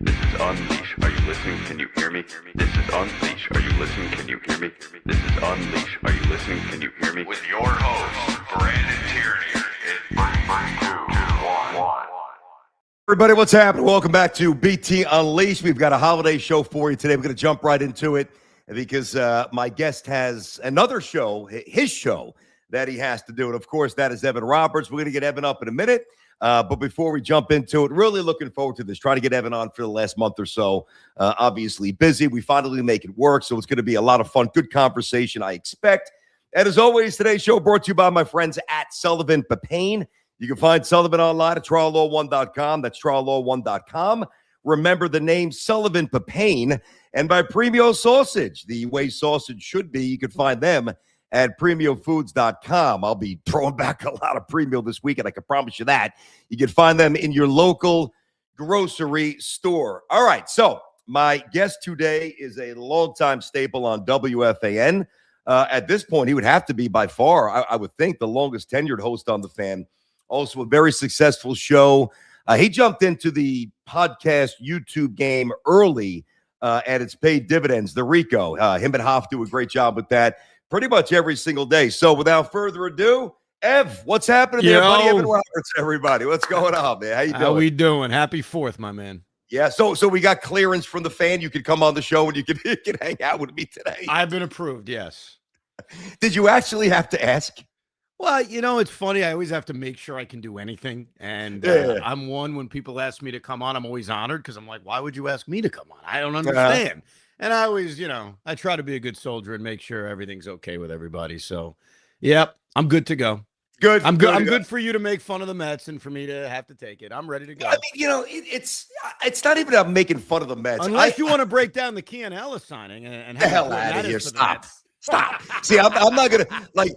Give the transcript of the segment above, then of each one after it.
This is Unleash. Are you listening? Can you hear me? This is Unleash. Are you listening? Can you hear me? This is Unleash. Are you listening? Can you hear me? With your host, Brandon Tierney. In 3, 2, 1. Everybody, what's happening? Welcome back to BT Unleashed. We've got a holiday show for you today. We're going to jump right into it because my guest has another show, his show, that he has to do. And, of course, that is Evan Roberts. We're going to get Evan up in a minute. But before we jump into it, really looking forward to this. Trying to get Evan on for the last month or so. Obviously busy. We finally make it work, so it's going to be a lot of fun. Good conversation, I expect. And as always, today's show brought to you by my friends at Sullivan Papain. You can find Sullivan online at triallaw1.com. That's triallaw1.com. Remember the name Sullivan Papain. And by Premio Sausage, the way sausage should be. You can find them at premiofoods.com. I'll be throwing back a lot of Premio this weekend. I can promise you that. You can find them in your local grocery store. All right, so my guest today is a longtime staple on WFAN. At this point, he would have to be by far, I would think, the longest tenured host on the Fan. Also a very successful show. He jumped into the podcast YouTube game early, and it's paid dividends. The Rico, him and Hoff do a great job with that pretty much every single day. So without further ado, Ev, what's happening there, buddy? Evan Roberts, everybody. What's going on, man? How you doing? How we doing? Happy 4th, my man. Yeah, so we got clearance from the Fan. You could come on the show and you can hang out with me today. I've been approved, yes. Did you actually have to ask? Well, you know, it's funny. I always have to make sure I can do anything. And I'm one, when people ask me to come on, I'm always honored because I'm like, why would you ask me to come on? I don't understand. And I always, I try to be a good soldier and make sure everything's okay with everybody. So, yep, I'm good to go. Good. I'm good. I'm good for you to make fun of the Mets and for me to have to take it. I'm ready to go. I mean, it's not even about making fun of the Mets. Unless you want to break down the Kean Ellis signing and the hell out of here. Stop. See, I'm not gonna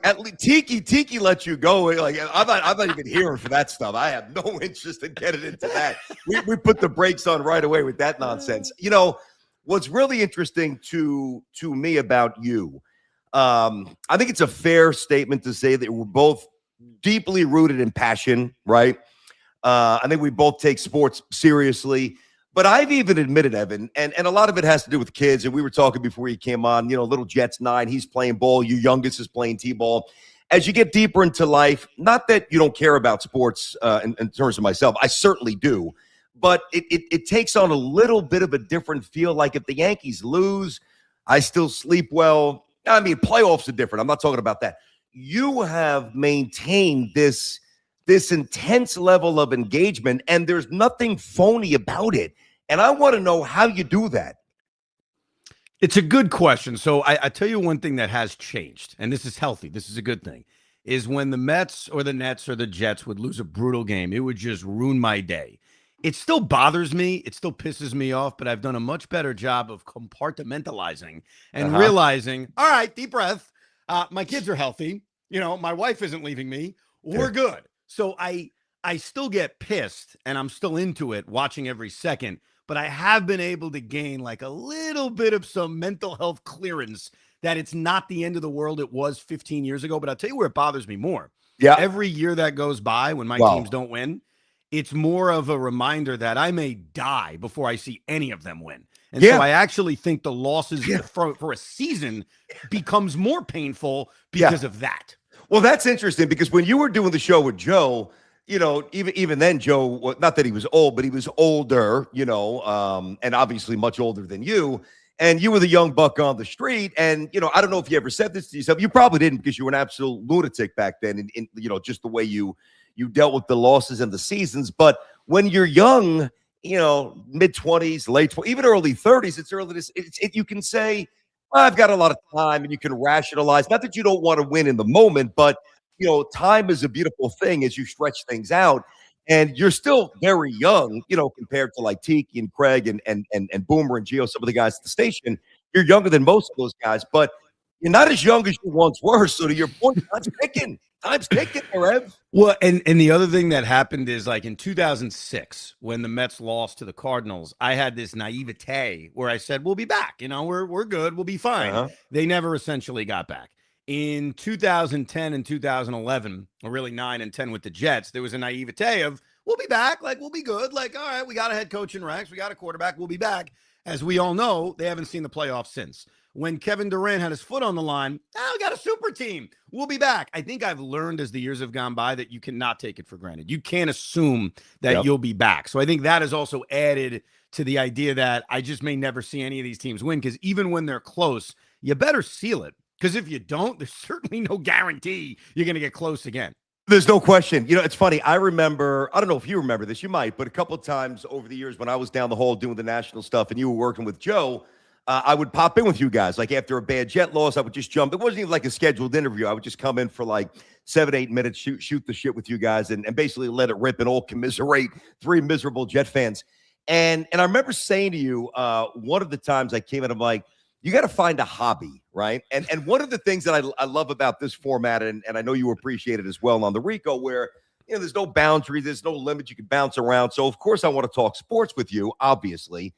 at least Tiki let you go. Like I'm not even hearing for that stuff. I have no interest in getting into that. We put the brakes on right away with that nonsense. You know, what's really interesting to me about you, I think it's a fair statement to say that we're both deeply rooted in passion, right? I think we both take sports seriously. But I've even admitted, Evan, and a lot of it has to do with kids. And we were talking before you came on, little Jet's 9, he's playing ball. Your youngest is playing T-ball. As you get deeper into life, not that you don't care about sports in terms of myself. I certainly do. But it takes on a little bit of a different feel. Like if the Yankees lose, I still sleep well. I mean, playoffs are different. I'm not talking about that. You have maintained this intense level of engagement, and there's nothing phony about it. And I want to know how you do that. It's a good question. So I tell you one thing that has changed, and this is healthy. This is a good thing, is when the Mets or the Nets or the Jets would lose a brutal game, it would just ruin my day. It still bothers me. It still pisses me off, but I've done a much better job of compartmentalizing and realizing, all right, deep breath. My kids are healthy. My wife isn't leaving me. We're good. So I still get pissed, and I'm still into it, watching every second. But I have been able to gain like a little bit of some mental health clearance that it's not the end of the world it was 15 years ago. But I'll tell you where it bothers me more. Yeah. Every year that goes by when my teams don't win, it's more of a reminder that I may die before I see any of them win. And so I actually think the losses for a season becomes more painful because of that. Well, that's interesting because when you were doing the show with Joe, even then, Joe, not that he was old, but he was older, and obviously much older than you. And you were the young buck on the street. And, I don't know if you ever said this to yourself. You probably didn't because you were an absolute lunatic back then in just the way you dealt with the losses and the seasons. But when you're young, mid-20s, late 20s, even early 30s, it's early. You can say, I've got a lot of time, and you can rationalize. Not that you don't want to win in the moment, but time is a beautiful thing as you stretch things out. And you're still very young, compared to like Tiki and Craig and Boomer and Gio, some of the guys at the station. You're younger than most of those guys, but you're not as young as you once were. So to your point, time's ticking. Time's ticking, Rev. Well, and the other thing that happened is like in 2006, when the Mets lost to the Cardinals, I had this naivete where I said, we'll be back. We're good. We'll be fine. They never essentially got back. In 2010 and 2011, or really 9 and 10 with the Jets, there was a naivete of, we'll be back. Like, we'll be good. Like, all right, we got a head coach in ranks. We got a quarterback. We'll be back. As we all know, they haven't seen the playoffs since. When Kevin Durant had his foot on the line, we got a super team. We'll be back. I think I've learned as the years have gone by that you cannot take it for granted. You can't assume that you'll be back. So I think that has also added to the idea that I just may never see any of these teams win, because even when they're close, you better seal it. Because if you don't, there's certainly no guarantee you're going to get close again. There's no question. You know, it's funny. I remember, I don't know if you remember this, you might, but a couple of times over the years when I was down the hall doing the national stuff and you were working with Joe, I would pop in with you guys. Like after a bad Jet loss, I would just jump. It wasn't even like a scheduled interview. I would just come in for like 7-8 minutes, shoot the shit with you guys and basically let it rip and all commiserate 3 miserable Jet fans. And I remember saying to you, one of the times I came in, I'm like, you got to find a hobby, right? And one of the things that I love about this format, and I know you appreciate it as well on the Rico, where there's no boundaries, there's no limit, you can bounce around. So of course I want to talk sports with you, obviously.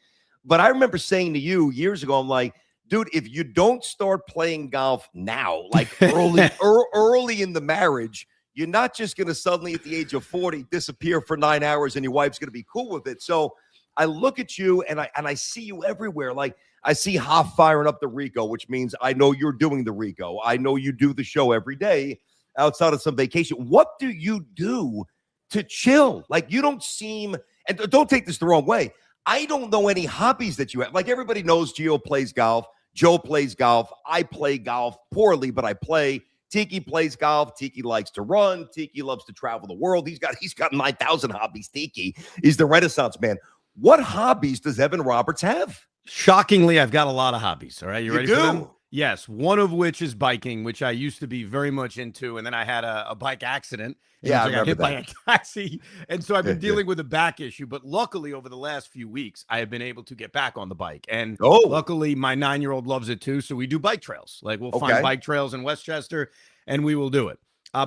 But I remember saying to you years ago, I'm like, dude, if you don't start playing golf now, like early in the marriage, you're not just going to suddenly at the age of 40 disappear for 9 hours and your wife's going to be cool with it. So I look at you and I see you everywhere. Like I see Hoff firing up the Rico, which means I know you're doing the Rico. I know you do the show every day outside of some vacation. What do you do to chill? Like you don't seem, and don't take this the wrong way, I don't know any hobbies that you have. Like everybody knows Gio plays golf. Joe plays golf. I play golf poorly, but I play. Tiki plays golf. Tiki likes to run. Tiki loves to travel the world. He's got 9,000 hobbies. Tiki, he's the Renaissance man. What hobbies does Evan Roberts have? Shockingly, I've got a lot of hobbies. All right. You ready do? For them? Yes. One of which is biking, which I used to be very much into. And then I had a bike accident. I got hit that. by a taxi. And so I've been dealing with a back issue. But luckily, over the last few weeks, I have been able to get back on the bike. And luckily, my 9-year-old loves it too. So we do bike trails. Like we'll find bike trails in Westchester and we will do it.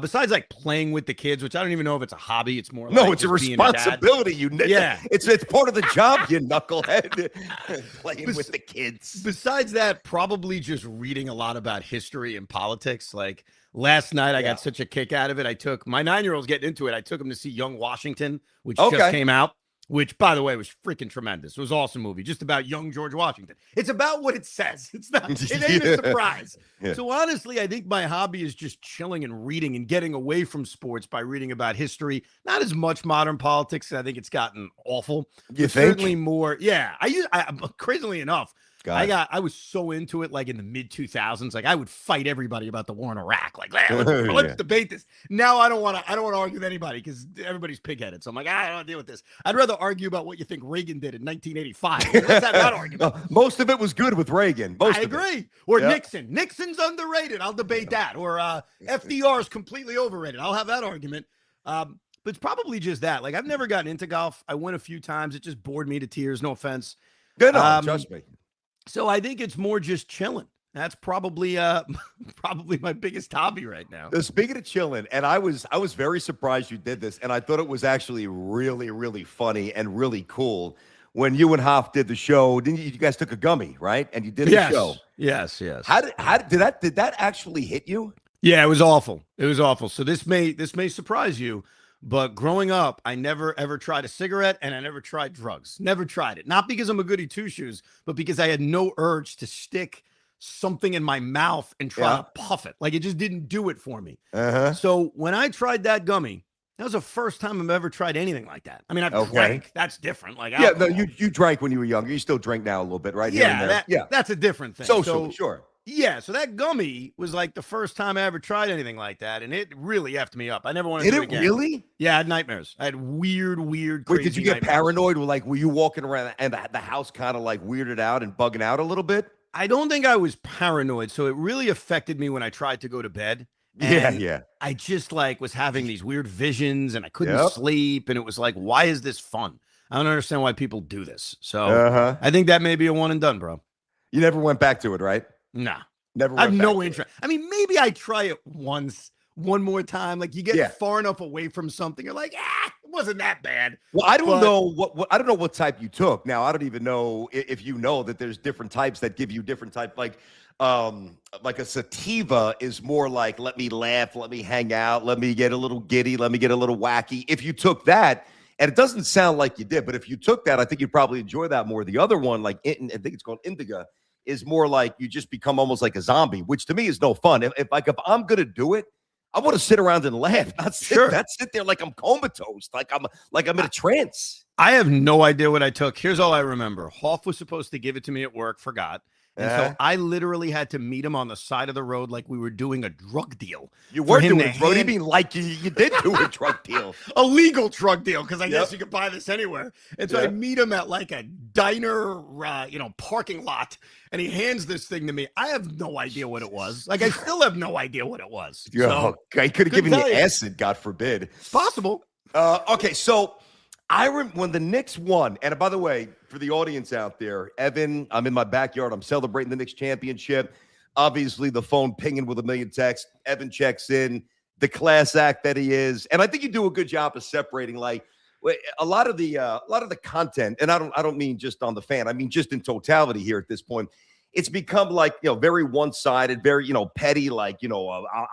Besides like playing with the kids, which I don't even know if it's a hobby. It's more like it's a responsibility. It's part of the job, you knucklehead. Playing with the kids. Besides that, probably just reading a lot about history and politics. Like last night, I got such a kick out of it. I took my 9-year-old's getting into it. I took him to see Young Washington, which just came out. Which, by the way, was freaking tremendous. It was an awesome movie, just about young George Washington. It's about what it says. It's not. It ain't a surprise. Yeah. So honestly, I think my hobby is just chilling and reading and getting away from sports by reading about history. Not as much modern politics. I think it's gotten awful. You think? Certainly more. Yeah. Crazily enough, I was so into it, like in the mid 2000s. Like I would fight everybody about the war in Iraq. Like let's debate this. Now I don't want to argue with anybody because everybody's pigheaded. So I'm like, I don't want to deal with this. I'd rather argue about what you think Reagan did in 1985. Let's have that argument. Most of it was good with Reagan. I agree. Or Nixon. Nixon's underrated. I'll debate that. Or FDR is completely overrated. I'll have that argument. But it's probably just that. Like I've never gotten into golf. I went a few times. It just bored me to tears. No offense. Good. Trust me. So I think it's more just chilling. That's probably my biggest hobby right now. Speaking of chilling, and I was very surprised you did this, and I thought it was actually really, really funny and really cool when you and Hoff did the show. Didn't you guys took a gummy, right? And you did the show. Yes. How did that actually hit you? Yeah, it was awful. It was awful. So this may surprise you. But growing up, I never, ever tried a cigarette and I never tried drugs. Never tried it. Not because I'm a goody two-shoes, but because I had no urge to stick something in my mouth and try to puff it. Like it just didn't do it for me. So when I tried that gummy, that was the first time I've ever tried anything like that. I mean, I've drank. That's different. Like alcohol. You drank when you were younger. You still drink now a little bit, right? That's a different thing. Socially, sure. Yeah, so that gummy was like the first time I ever tried anything like that, and it really effed me up. I never wanted to do it again. Really? Yeah, I had nightmares. I had weird, crazy Wait, did you get nightmares. paranoid? Were you walking around and the house kind of like weirded out and bugging out a little bit? I don't think I was paranoid, so it really affected me when I tried to go to bed. Yeah. I just like was having these weird visions, and I couldn't sleep, and it was like, why is this fun? I don't understand why people do this. So I think that may be a one and done, bro. You never went back to it, right? Nah. Never. I have no interest. I mean, maybe I try it one more time. Like you get far enough away from something, you're like, it wasn't that bad. Well, I don't know what type you took. Now, I don't even know if you know that there's different types that give you different type. Like a sativa is more like, let me laugh, let me hang out, let me get a little giddy, let me get a little wacky. If you took that, And it doesn't sound like you did, but if you took that, I think you'd probably enjoy that more. The other one, like I think it's called Indica, is more like you just become almost like a zombie, which to me is no fun. If I'm gonna do it, I want to sit around and laugh, not sit there like I'm comatose, like I'm in a trance. I have no idea what I took. Here's all I remember. Hoff was supposed to give it to me at work, forgot. And so I literally had to meet him on the side of the road like we were doing a drug deal. You were doing a drug deal? What do you mean like you did do a drug deal? A legal drug deal, because I guess you could buy this anywhere. And so I meet him at like a diner, parking lot, and he hands this thing to me. I have no idea what it was. Like, I still have no idea what it was. So, I could have given you acid, God forbid. It's possible. Okay, so when the Knicks won, and by the way, for the audience out there, Evan, I'm in my backyard. I'm celebrating the Knicks championship. Obviously, the phone pinging with a million texts. Evan checks in, the class act that he is, and I think you do a good job of separating like a lot of the content. And I don't mean just on the fan. I mean just in totality here at this point. It's become like very one-sided, very petty. Like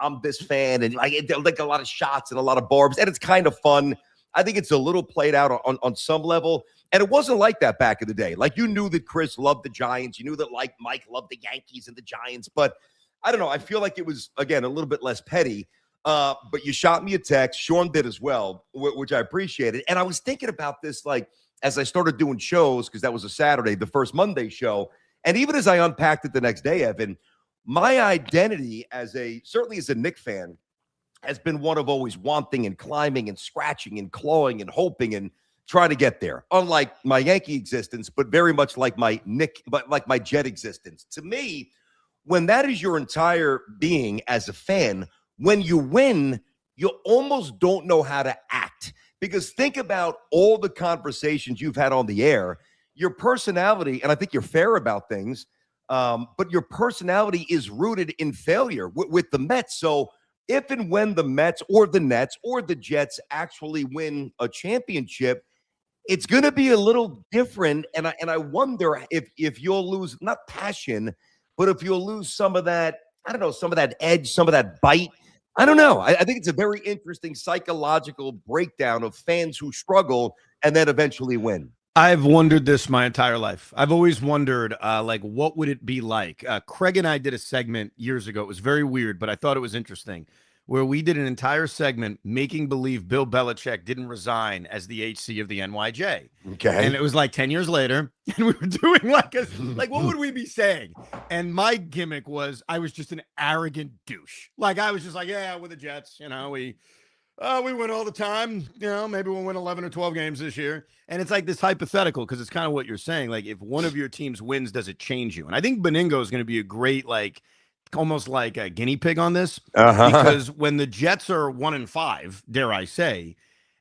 I'm this fan, and like a lot of shots and a lot of barbs, and it's kind of fun. I think it's a little played out on some level. And it wasn't like that back in the day. Like, you knew that Chris loved the Giants. You knew that, like, Mike loved the Yankees and the Giants. But I don't know. I feel like it was, again, a little bit less petty. But you shot me a text. Sean did as well, which I appreciated. And I was thinking about this, like, as I started doing shows, because that was a Saturday, the first Monday show. And even as I unpacked it the next day, Evan, my identity certainly as a Knicks fan has been one of always wanting and climbing and scratching and clawing and hoping and trying to get there. Unlike my Yankee existence, but very much like my Jet existence. To me, when that is your entire being as a fan, when you win, you almost don't know how to act. Because think about all the conversations you've had on the air, your personality, and I think you're fair about things, but your personality is rooted in failure with the Mets. So if and when the Mets or the Nets or the Jets actually win a championship, it's going to be a little different. And I wonder if you'll lose, not passion, but if you'll lose some of that, I don't know, some of that edge, some of that bite. I don't know. I think it's a very interesting psychological breakdown of fans who struggle and then eventually win. I've wondered this my entire life. I've always wondered, what would it be like? Craig and I did a segment years ago. It was very weird, but I thought it was interesting, where we did an entire segment making believe Bill Belichick didn't resign as the HC of the NYJ. Okay. And it was like 10 years later, and we were doing like what would we be saying? And my gimmick was I was just an arrogant douche. Like, I was just like, yeah, we're the Jets. We win all the time. Maybe we'll win 11 or 12 games this year. And it's like this hypothetical, because it's kind of what you're saying. Like, if one of your teams wins, does it change you? And I think Beningo is going to be a great, almost like a guinea pig on this. Because when the Jets are 1-5, dare I say,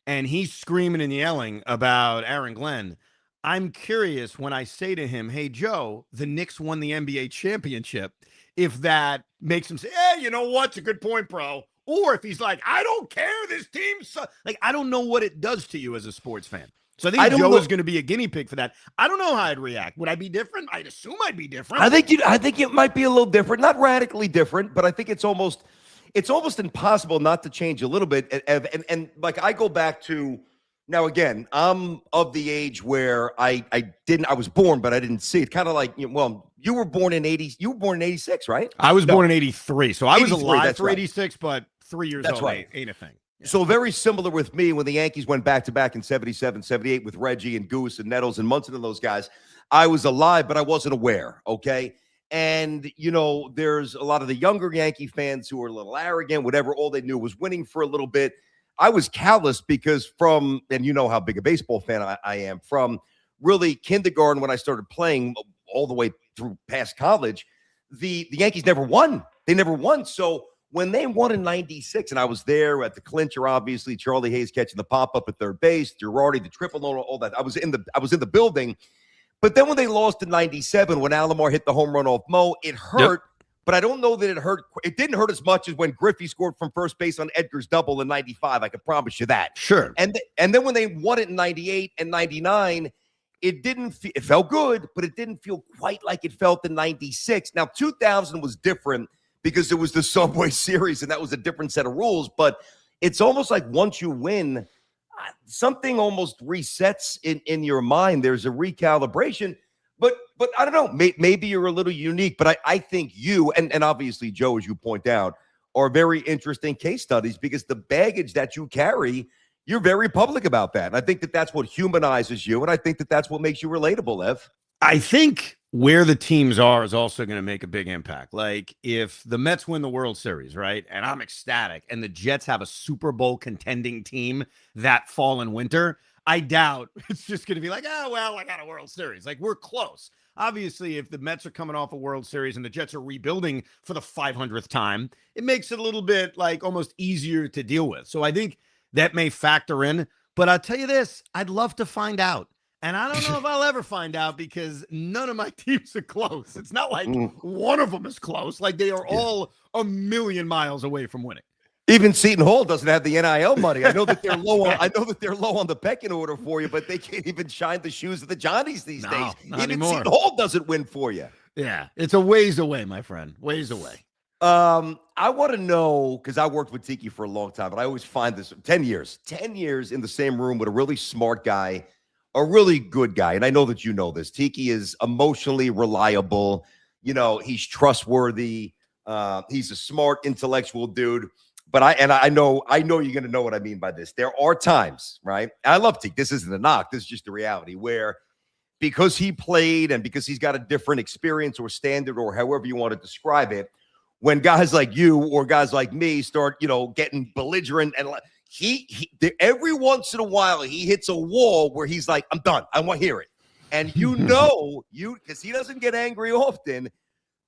and he's screaming and yelling about Aaron Glenn, I'm curious when I say to him, hey, Joe, the Knicks won the NBA championship, if that makes him say, hey, you know what? It's a good point, bro. Or if he's like, I don't care, this team sucks. Like, I don't know what it does to you as a sports fan. So I think Joe is going to be a guinea pig for that. I don't know how I'd react. Would I be different? I'd assume I'd be different. I think it might be a little different, not radically different, but I think it's almost impossible not to change a little bit. And like, I go back to now again, I'm of the age where I was born, but I didn't see it. Kind of like, you were born in 86, right? I was born in 83. So I was alive for right. 86, but 3 years that's old right. ain't a thing. Yeah. So very similar with me when the Yankees went back-to-back in 77, 78 with Reggie and Goose and Nettles and Munson and those guys. I was alive, but I wasn't aware, okay? And, there's a lot of the younger Yankee fans who are a little arrogant, whatever. All they knew was winning for a little bit. I was callous because and you know how big a baseball fan I am, from really kindergarten when I started playing all the way through past college, the Yankees never won. They never won. So when they won in 96, and I was there at the clincher, obviously, Charlie Hayes catching the pop-up at third base, Girardi, the triple, all that. I was in the building. But then when they lost in 97, when Alomar hit the home run off Mo, it hurt. Yep. But I don't know that it hurt. It didn't hurt as much as when Griffey scored from first base on Edgar's double in 95. I can promise you that. Sure. And then when they won it in 98 and 99, it felt good, but it didn't feel quite like it felt in 96. Now, 2000 was different because it was the Subway Series, and that was a different set of rules. But it's almost like once you win, something almost resets in your mind. There's a recalibration. But I don't know. Maybe you're a little unique, but I think you and obviously Joe, as you point out, are very interesting case studies because the baggage that you carry, you're very public about that. And I think that that's what humanizes you, and I think that that's what makes you relatable, Ev. I think where the teams are is also going to make a big impact. Like if the Mets win the World Series, right? And I'm ecstatic, and the Jets have a Super Bowl contending team that fall and winter, I doubt it's just going to be like, oh, well, I got a World Series. Like we're close. Obviously, if the Mets are coming off a World Series and the Jets are rebuilding for the 500th time, it makes it a little bit like almost easier to deal with. So I think that may factor in. But I'll tell you this, I'd love to find out. And I don't know if I'll ever find out because none of my teams are close. It's not like one of them is close. Like they are all a million miles away from winning. Even Seton Hall doesn't have the NIL money. I know that they're low. I know that they're low on the pecking order for you, but they can't even shine the shoes of the Johnnies these days. Not Even anymore. Seton Hall doesn't win for you. Yeah, it's a ways away, my friend. Ways away. I want to know because I worked with Tiki for a long time, but I always find this 10 years in the same room with a really smart guy, a really good guy. And I know that you know this. Tiki is emotionally reliable. You know, he's trustworthy. He's a smart, intellectual dude. But I know you're going to know what I mean by this. There are times, right? I love Tiki. This isn't a knock. This is just the reality where because he played and because he's got a different experience or standard or however you want to describe it, when guys like you or guys like me start, getting belligerent and he every once in a while he hits a wall where he's like, I'm done. I want to hear it. And because he doesn't get angry often,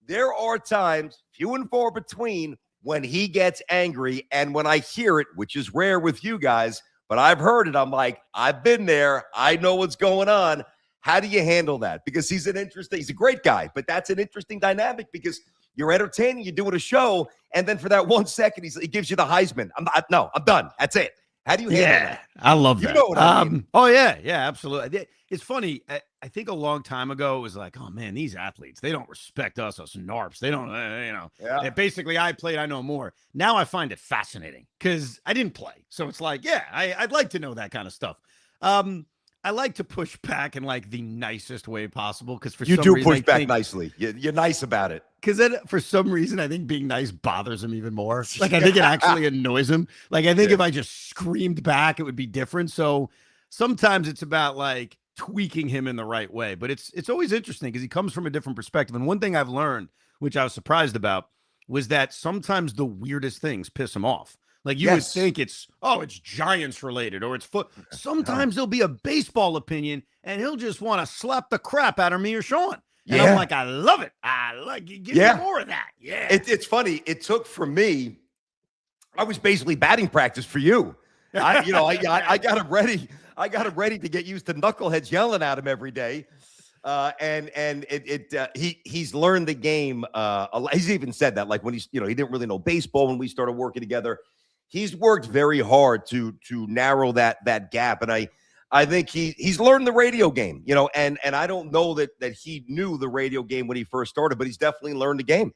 there are times, few and far between, when he gets angry. And when I hear it, which is rare with you guys, but I've heard it, I'm like, I've been there. I know what's going on. How do you handle that? Because he's a great guy, but that's an interesting dynamic because you're entertaining, you're doing a show, and then for that 1 second, he gives you the Heisman. I'm done. That's it. How do you handle that? I love that. You know what I mean. Oh, yeah, absolutely. It's funny. I think a long time ago, it was like, oh, man, these athletes, they don't respect us narps. They don't, Yeah. Basically, I played, I know more. Now I find it fascinating because I didn't play. So it's like, yeah, I'd like to know that kind of stuff. I like to push back in like the nicest way possible because for some reason, push back nicely. You're nice about it. Because then for some reason, I think being nice bothers him even more. Like, I think it actually annoys him. Like, I think if I just screamed back, it would be different. So sometimes it's about like tweaking him in the right way. But it's always interesting because he comes from a different perspective. And one thing I've learned, which I was surprised about, was that sometimes the weirdest things piss him off. Like you would think it's Giants related or it's foot. Sometimes there'll be a baseball opinion and he'll just want to slap the crap out of me or Sean. And I'm like, I love it. I like it. Give me more of that. Yeah. It's funny. It took for me, I was basically batting practice for you. I got him ready. I got him ready to get used to knuckleheads yelling at him every day. He's learned the game. A lot. He's even said that, like when he didn't really know baseball when we started working together. He's worked very hard to narrow that gap, and I think he's learned the radio game, and I don't know that he knew the radio game when he first started, but he's definitely learned the game.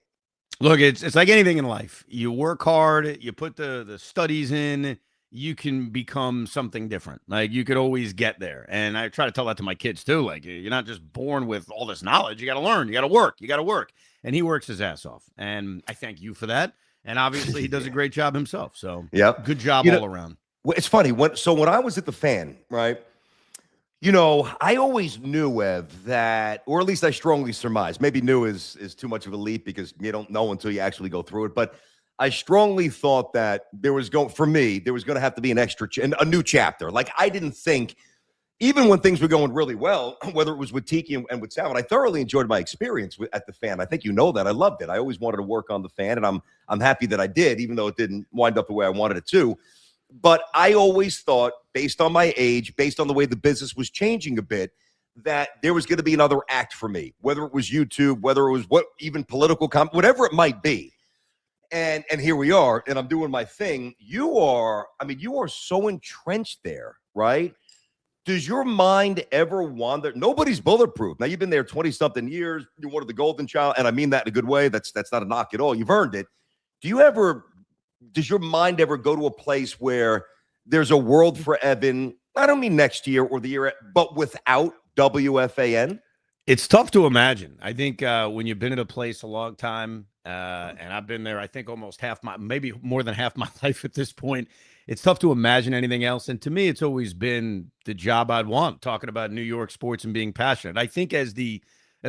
Look, it's like anything in life. You work hard, you put the studies in, you can become something different. Like you could always get there. And I try to tell that to my kids too. Like you're not just born with all this knowledge. You got to learn, you got to work. And he works his ass off. And I thank you for that. And obviously he does a great job himself. So good job all around. Well, it's funny. When I was at the Fan, right, I always knew, Ev, that, or at least I strongly surmise, maybe knew is too much of a leap because you don't know until you actually go through it. But I strongly thought that there was going to have to be a new chapter. Like I didn't think, even when things were going really well, whether it was with Tiki and with Sal, and I thoroughly enjoyed my experience at the Fan. I think you know that. I loved it. I always wanted to work on the Fan, and I'm happy that I did, even though it didn't wind up the way I wanted it to. But I always thought, based on my age, based on the way the business was changing a bit, that there was going to be another act for me, whether it was YouTube, whether it was even political whatever it might be. And here we are, and I'm doing my thing. You are so entrenched there, right? Does your mind ever wander? Nobody's bulletproof. Now, you've been there 20-something years. You're one of the golden child, and I mean that in a good way. That's not a knock at all. You've earned it. Does your mind ever go to a place where there's a world for Evan. I don't mean next year or the year, but without WFAN. It's tough to imagine. I think when you've been at a place a long time, and I've been there, I think almost maybe more than half my life at this point, it's tough to imagine anything else. And to me, it's always been the job I'd want, talking about New York sports and being passionate. I think as the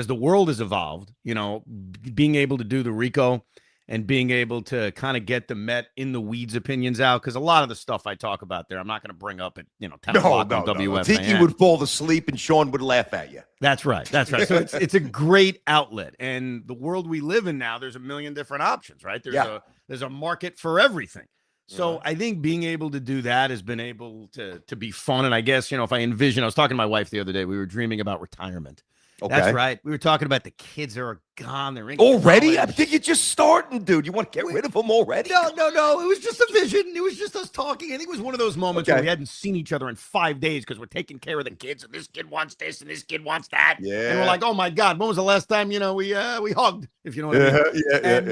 world has evolved, being able to do the Rico and being able to kind of get the Met in the weeds opinions out, because a lot of the stuff I talk about there, I'm not going to bring up at 10 o'clock on WFAN. Tiki would fall asleep and Sean would laugh at you. That's right. So it's a great outlet, and the world we live in now, there's a million different options, right? There's a market for everything. So I think being able to do that has been able to be fun. And I guess, if I envision, I was talking to my wife the other day, we were dreaming about retirement. Okay. That's right. We were talking about the kids that are gone. They're in already. college. I think you're just starting, dude. You want to get rid of them already? No. It was just a vision. It was just us talking. I think it was one of those moments where we hadn't seen each other in 5 days because we're taking care of the kids, and this kid wants this and this kid wants that. Yeah. And we're like, oh my God, when was the last time we hugged? If you know what I mean.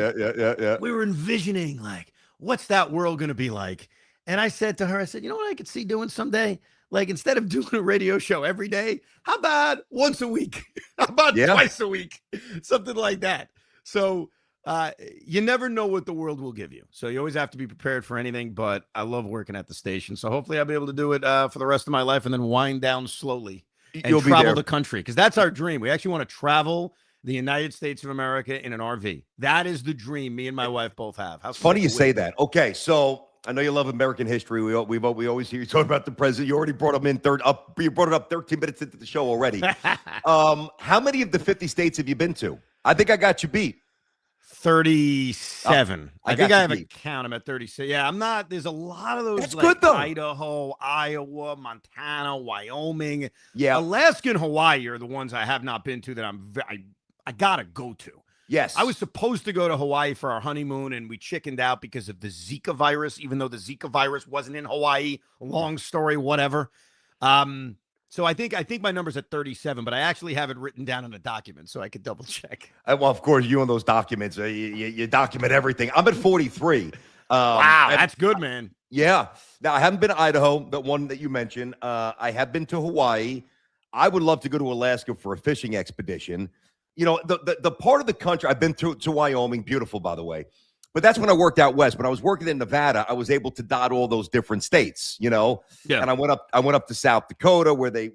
Yeah. We were envisioning like, what's that world going to be like? And I said to her, you know what I could see doing someday? Like, instead of doing a radio show every day, how about once a week? How about twice a week? Something like that. So you never know what the world will give you. So you always have to be prepared for anything. But I love working at the station. So hopefully I'll be able to do it for the rest of my life and then wind down slowly and travel the country. Because that's our dream. We actually want to travel the United States of America in an RV. That is the dream me and my wife both have. How funny you say that. Okay, so I know you love American history. We always hear you talk about the president. You already brought him in You brought it up 13 minutes into the show already. How many of the 50 states have you been to? I think I got you beat. 37. I think I have a count. I'm at 36. Yeah, I'm not. There's a lot of those. That's good though. Idaho, Iowa, Montana, Wyoming. Yeah, Alaska and Hawaii are the ones I have not been to that I gotta go to. Yes. I was supposed to go to Hawaii for our honeymoon, and we chickened out because of the Zika virus, even though the Zika virus wasn't in Hawaii. Long story, whatever. So I think my number's at 37, but I actually have it written down in a document so I could double check. Well, of course, you and those documents, you document everything. I'm at 43. Wow, that's good, man. Yeah. Now, I haven't been to Idaho, the one that you mentioned. I have been to Hawaii. I would love to go to Alaska for a fishing expedition. The part of the country, I've been to Wyoming, beautiful, by the way. But that's when I worked out west. When I was working in Nevada, I was able to dot all those different states, Yeah. And I went up to South Dakota where they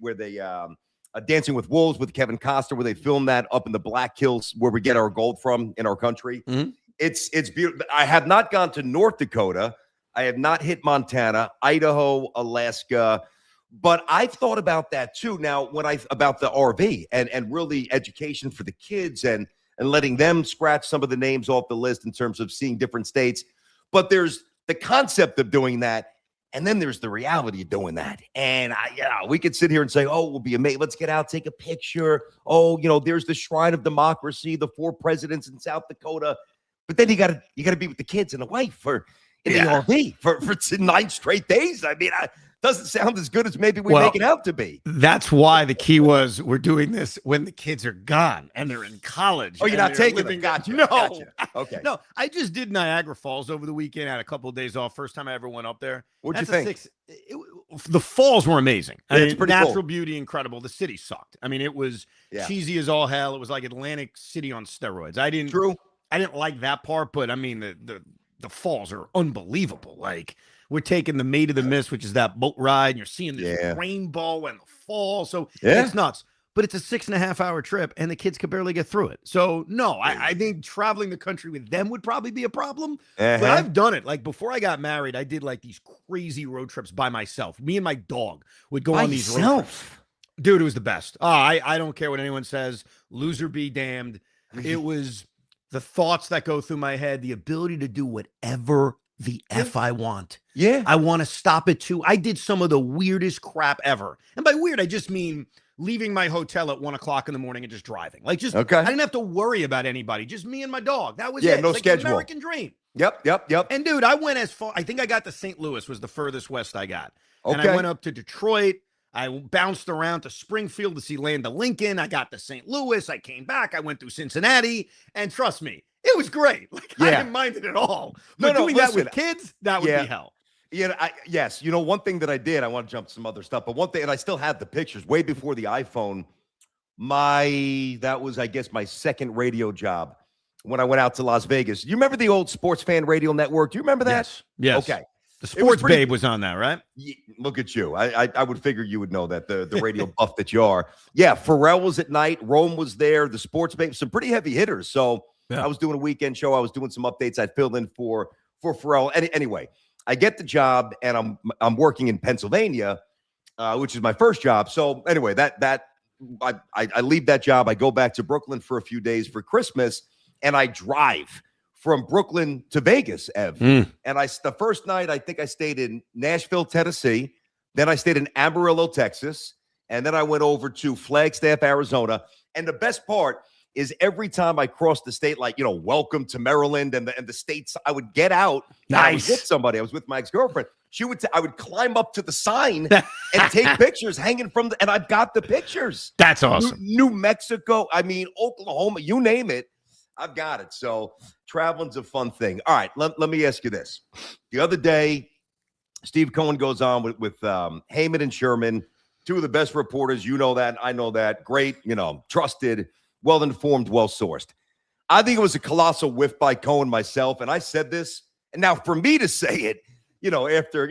Dancing with Wolves with Kevin Costner, where they filmed that up in the Black Hills where we get our gold from in our country. Mm-hmm. It's beautiful. I have not gone to North Dakota. I have not hit Montana, Idaho, Alaska. But I've thought about that too. Now, about the RV and really education for the kids and letting them scratch some of the names off the list in terms of seeing different states. But there's the concept of doing that, and then there's the reality of doing that. And we could sit here and say, "Oh, we'll be amazing. Let's get out, take a picture. Oh, there's the Shrine of Democracy, the 4 presidents in South Dakota." But then you got to be with the kids and the wife in the RV for 9 straight days. I mean, doesn't sound as good as maybe we make it out to be. That's why the key was we're doing this when the kids are gone and they're in college. Oh, you're not taking them? Gotcha. No. Gotcha. Okay. No, I just did Niagara Falls over the weekend. I had a couple of days off. First time I ever went up there. What'd you think? The falls were amazing. It's pretty natural cool. Beauty, incredible. The city sucked. I mean, it was cheesy as all hell. It was like Atlantic City on steroids. I didn't like that part, but I mean, the falls are unbelievable. Like, we're taking the Maid of the Mist, which is that boat ride, and you're seeing this rainbow and the fall. So it's nuts. But it's a 6.5-hour trip, and the kids could barely get through it. So, no, I think traveling the country with them would probably be a problem. But I've done it. Like, before I got married, I did, like, these crazy road trips by myself. Me and my dog would go on these road trips. Dude, it was the best. I don't care what anyone says. Loser be damned. It was the thoughts that go through my head, the ability to do whatever the F I want. Yeah. I want to stop it too. I did some of the weirdest crap ever. And by weird, I just mean leaving my hotel at 1 o'clock in the morning and just driving. Like, I didn't have to worry about anybody. Just me and my dog. That was it. No like schedule. The American dream. Yep. And dude, I went as far. I think I got to St. Louis was the furthest west I got. Okay. And I went up to Detroit. I bounced around to Springfield to see Land of Lincoln. I got to St. Louis. I came back. I went through Cincinnati. And trust me, it was great. Like, I didn't mind it at all. But doing that with kids, that would be hell. Yes. One thing that I did, I want to jump to some other stuff, but one thing, and I still have the pictures way before the iPhone. That was, I guess, my second radio job when I went out to Las Vegas. You remember the old Sports Fan Radio Network? Do you remember that? Yes. Okay. The Sports Babe was on that, right? Look at you. I would figure you would know that, the radio buff that you are. Yeah, Pharrell was at night. Rome was there. The Sports Babe, some pretty heavy hitters. So I was doing a weekend show. I was doing some updates. I filled in for Pharrell. Anyway, I get the job, and I'm working in Pennsylvania, which is my first job. So anyway, I leave that job. I go back to Brooklyn for a few days for Christmas, and I drive from Brooklyn to Vegas, Ev. And the first night, I think I stayed in Nashville, Tennessee. Then I stayed in Amarillo, Texas. And then I went over to Flagstaff, Arizona. And the best part is every time I crossed the state, like, welcome to Maryland and the states, I would get out. Nice. I was with somebody. I was with my ex-girlfriend. I would climb up to the sign and take pictures hanging from and I've got the pictures. That's awesome. New Mexico, Oklahoma, you name it. I've got it. So traveling's a fun thing. All right, let me ask you this. The other day, Steve Cohen goes on with Heyman and Sherman, two of the best reporters. You know that. I know that. Great, trusted, well-informed, well-sourced. I think it was a colossal whiff by Cohen myself, and I said this. And now for me to say it, after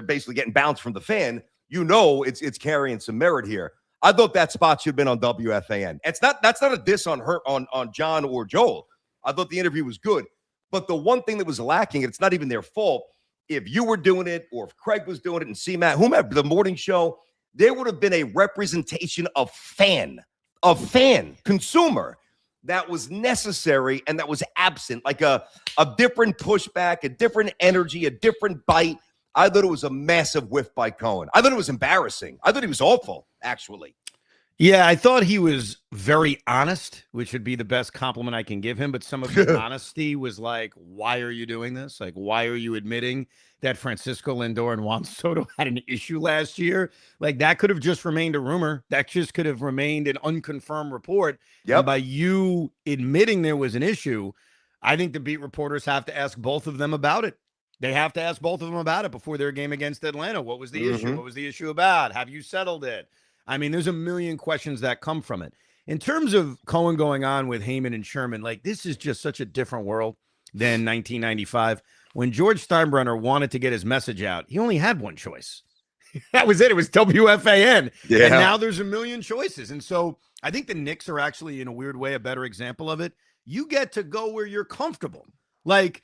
basically getting bounced from the fan, it's carrying some merit here. I thought that spot should have been on WFAN. That's not a diss on John or Joel. I thought the interview was good. But the one thing that was lacking, and it's not even their fault, if you were doing it or if Craig was doing it and C-Matt, whomever, the morning show, there would have been a representation of consumer that was necessary and that was absent, like a different pushback, a different energy, a different bite. I thought it was a massive whiff by Cohen. I thought it was embarrassing. I thought he was awful, actually. Yeah, I thought he was very honest, which would be the best compliment I can give him. But some of the honesty was like, why are you doing this? Like, why are you admitting that Francisco Lindor and Juan Soto had an issue last year? Like, that could have just remained a rumor. That just could have remained an unconfirmed report. Yep. And by you admitting there was an issue, I think the beat reporters have to ask both of them about it. They have to ask both of them about it before their game against Atlanta. What was the issue? What was the issue about? Have you settled it? I mean, there's a million questions that come from it. In terms of Cohen going on with Heyman and Sherman, like, this is just such a different world than 1995. When George Steinbrenner wanted to get his message out, he only had one choice. That was it. It was WFAN. Yeah. And now there's a million choices. And so I think the Knicks are actually, in a weird way, a better example of it. You get to go where you're comfortable. Like,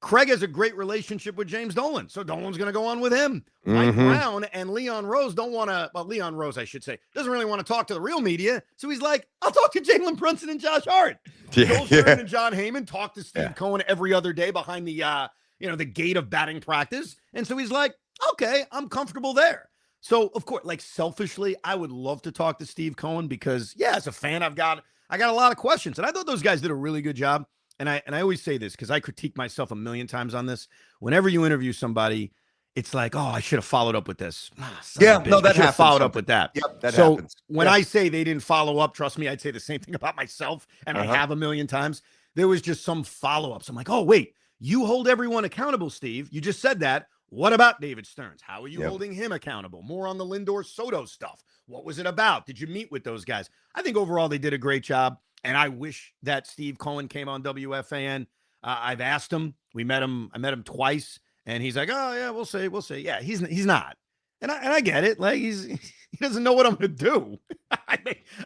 Craig has a great relationship with James Dolan, so Dolan's going to go on with him. Mike Brown and Leon Rose Leon Rose, I should say, doesn't really want to talk to the real media, so he's like, I'll talk to Jalen Brunson and Josh Hart. Joel Stern and John Heyman talk to Steve Cohen every other day behind the the gate of batting practice, and so he's like, okay, I'm comfortable there. So, of course, like, selfishly, I would love to talk to Steve Cohen because, as a fan, I got a lot of questions, and I thought those guys did a really good job. And I always say this because I critique myself a million times on this. Whenever you interview somebody, it's like, oh, I should have followed up with this. That happens. Followed up with that. Yep, that so happens. When I say they didn't follow up, trust me, I'd say the same thing about myself, and I have a million times. There was just some follow-ups. I'm like, oh, wait, you hold everyone accountable, Steve. You just said that. What about David Stearns? How are you holding him accountable? More on the Lindor Soto stuff. What was it about? Did you meet with those guys? I think overall they did a great job. And I wish that Steve Cohen came on WFAN. I've asked him. I met him twice, and he's like, "Oh yeah, we'll see. Yeah, he's not, and I get it. Like, he doesn't know what I'm going to do.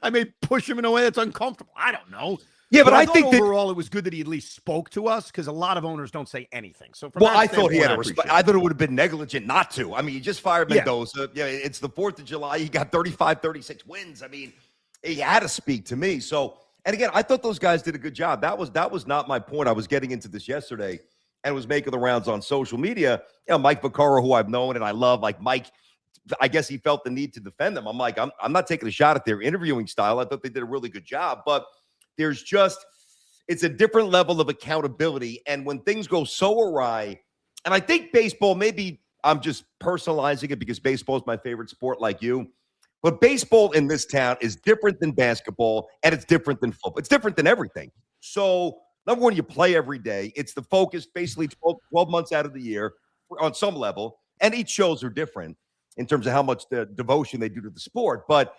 I may push him in a way that's uncomfortable. I don't know. Yeah, but I think overall it was good that he at least spoke to us because a lot of owners don't say anything. So I thought he had a respect. I thought it would have been negligent not to. I mean, you just fired Mendoza. Yeah, it's the 4th of July. He got 35, 36 wins. I mean, he had to speak to me. So. And again, I thought those guys did a good job. That was not my point. I was getting into this yesterday and was making the rounds on social media. Mike Vaccaro, who I've known and I love, like Mike, I guess he felt the need to defend them. I'm like, I'm not taking a shot at their interviewing style. I thought they did a really good job, but it's a different level of accountability. And when things go so awry, and I think baseball, maybe I'm just personalizing it because baseball is my favorite sport like you. But baseball in this town is different than basketball, and it's different than football. It's different than everything. So, number one, you play every day. It's the focus basically 12 months out of the year. on some level, and each shows are different in terms of how much the devotion they do to the sport. But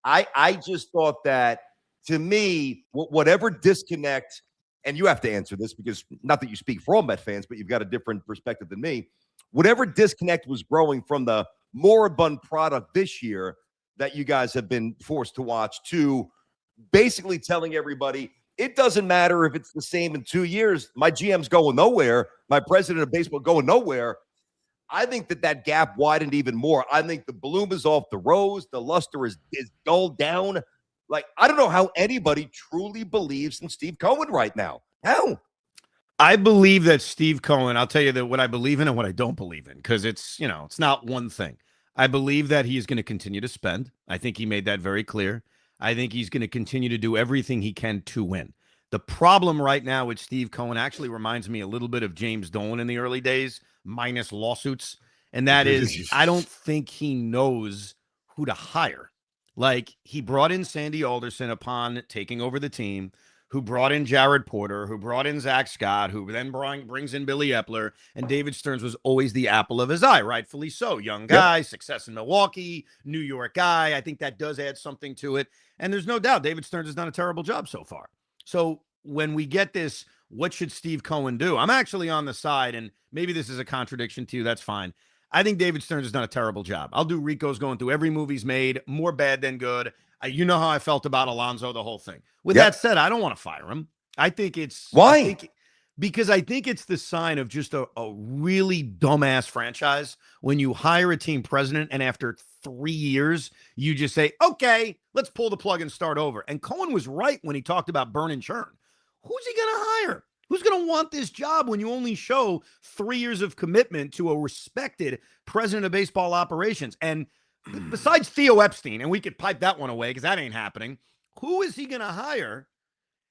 I just thought that, to me, whatever disconnect, and you have to answer this because not that you speak for all Met fans, but you've got a different perspective than me. Whatever disconnect was growing from the moribund product this year that you guys have been forced to watch, to basically telling everybody it doesn't matter if it's the same in 2 years. My GM's going nowhere. My president of baseball going nowhere. I think that gap widened even more. I think the bloom is off the rose. The luster is dulled down. Like, I don't know how anybody truly believes in Steve Cohen right now. How? I believe that Steve Cohen, I'll tell you that what I believe in and what I don't believe in, because it's not one thing. I believe that he's going to continue to spend. I think he made that very clear. I think he's going to continue to do everything he can to win. The problem right now with Steve Cohen actually reminds me a little bit of James Dolan in the early days, minus lawsuits. And that is, I don't think he knows who to hire. Like, he brought in Sandy Alderson upon taking over the team, who brought in Jared Porter, who brought in Zach Scott, who then brings in Billy Epler, and David Stearns was always the apple of his eye, rightfully so. Young guy, success in Milwaukee, New York guy. I think that does add something to it. And there's no doubt David Stearns has done a terrible job so far. So when we get this, what should Steve Cohen do? I'm actually on the side, and maybe this is a contradiction to you. That's fine. I think David Stearns has done a terrible job. I'll do Rico's going through every movie he's made, more bad than good. You know how I felt about Alonso, the whole thing. With that said, I don't want to fire him. I think it's... Why? Because I think it's the sign of just a really dumbass franchise when you hire a team president and after 3 years, you just say, okay, let's pull the plug and start over. And Cohen was right when he talked about burn and churn. Who's he going to hire? Who's going to want this job when you only show 3 years of commitment to a respected president of baseball operations? And besides Theo Epstein, and we could pipe that one away because that ain't happening, who is he going to hire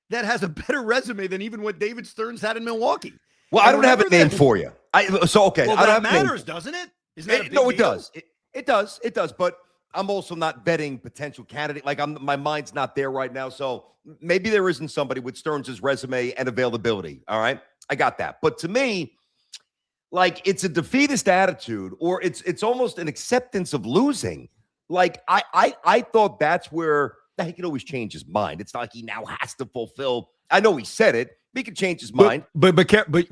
that has a better resume than even what David Stearns had in Milwaukee? Well, I don't have a name for you. Okay. Well, that matters, doesn't it? Isn't that a big deal? It does. It does. But I'm also not betting potential candidate. Like, my mind's not there right now. So maybe there isn't somebody with Stearns' resume and availability. All right. I got that. But to me, like, it's a defeatist attitude, or it's almost an acceptance of losing. Like, I thought that's where he can always change his mind. It's not like he now has to fulfill. I know he said it, but he could change his mind. But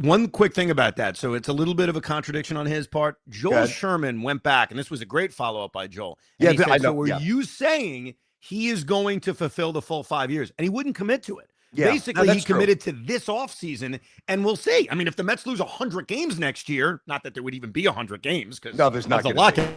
one quick thing about that. So it's a little bit of a contradiction on his part. Joel Sherman went back, and this was a great follow-up by Joel. And he said, I know. So were you saying he is going to fulfill the full 5 years? And he wouldn't commit to it. Yeah, basically, he committed to this offseason, and we'll see. I mean, if the Mets lose 100 games next year, not that there would even be 100 games, because there's not a lockout.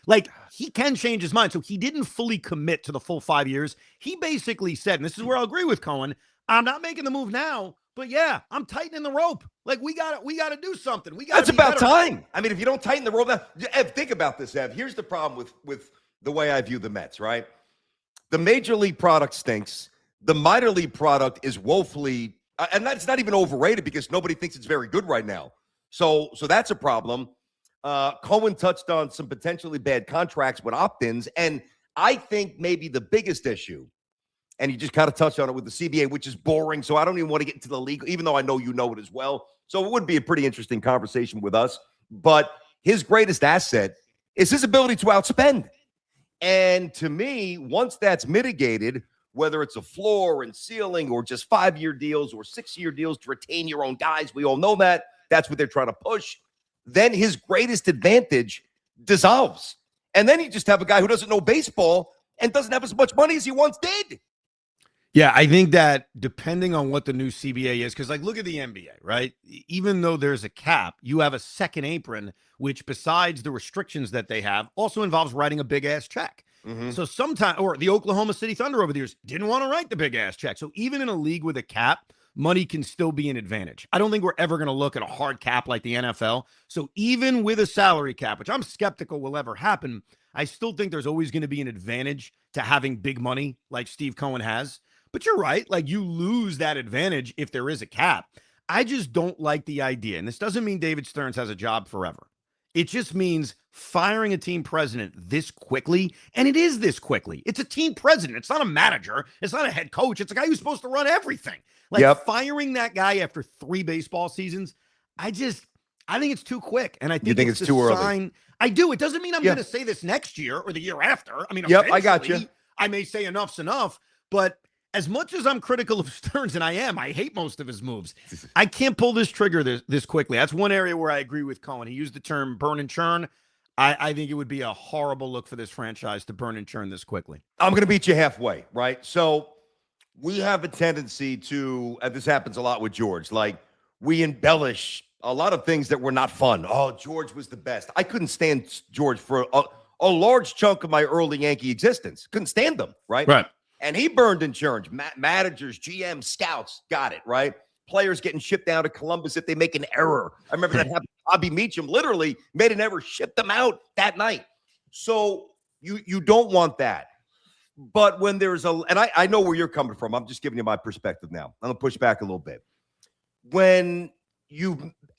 Like, he can change his mind. So he didn't fully commit to the full 5 years. He basically said, and this is where I'll agree with Cohen, I'm not making the move now, but yeah, I'm tightening the rope. Like, we got to do something. That's about time. I mean, if you don't tighten the rope now, Ev, think about this, Ev. Here's the problem with the way I view the Mets, right? The major league product stinks. The minor league product is woefully, and that's not even overrated because nobody thinks it's very good right now. So that's a problem. Cohen touched on some potentially bad contracts with opt-ins, and I think maybe the biggest issue, and you just kind of touched on it with the CBA, which is boring, so I don't even want to get into the league, even though I know you know it as well. So it would be a pretty interesting conversation with us. But his greatest asset is his ability to outspend. And to me, once that's mitigated, whether it's a floor and ceiling or just 5-year deals or 6-year deals to retain your own guys, we all know that. That's what they're trying to push. Then his greatest advantage dissolves. And then you just have a guy who doesn't know baseball and doesn't have as much money as he once did. Yeah, I think that depending on what the new CBA is, because, like, look at the NBA, right? Even though there's a cap, you have a second apron, which besides the restrictions that they have, also involves writing a big-ass check. Mm-hmm. So sometimes, or the Oklahoma City Thunder over the years didn't want to write the big-ass check. So even in a league with a cap, money can still be an advantage. I don't think we're ever going to look at a hard cap like the NFL. So even with a salary cap, which I'm skeptical will ever happen, I still think there's always going to be an advantage to having big money like Steve Cohen has. But you're right. Like, you lose that advantage if there is a cap. I just don't like the idea. And this doesn't mean David Stearns has a job forever. It just means firing a team president this quickly. And it is this quickly. It's a team president. It's not a manager. It's not a head coach. It's a guy who's supposed to run everything. Like, firing that guy after 3 baseball seasons, I think it's too quick, and I You think it's it's the too early? sign. I do. It doesn't mean I'm Yeah. going to say this next year or the year after. I mean, Yep, I got you. eventually, I may say enough's enough, but as much as I'm critical of Stearns, and I hate most of his moves, I can't pull this trigger this quickly. That's one area where I agree with Cohen. He used the term burn and churn. I think it would be a horrible look for this franchise to burn and churn this quickly. I'm going to beat you halfway, right? So we have a tendency to, and this happens a lot with George, like we embellish a lot of things that were not fun. Oh, George was the best. I couldn't stand George for a large chunk of my early Yankee existence. Couldn't stand them, right? Right. And he burned insurance. Managers, GMs, scouts got it, right? Players getting shipped down to Columbus if they make an error. I remember that happened. Bobby Meacham literally made an error, shipped them out that night. So you don't want that. But when there's and I know where you're coming from. I'm just giving you my perspective now. I'm going to push back a little bit. When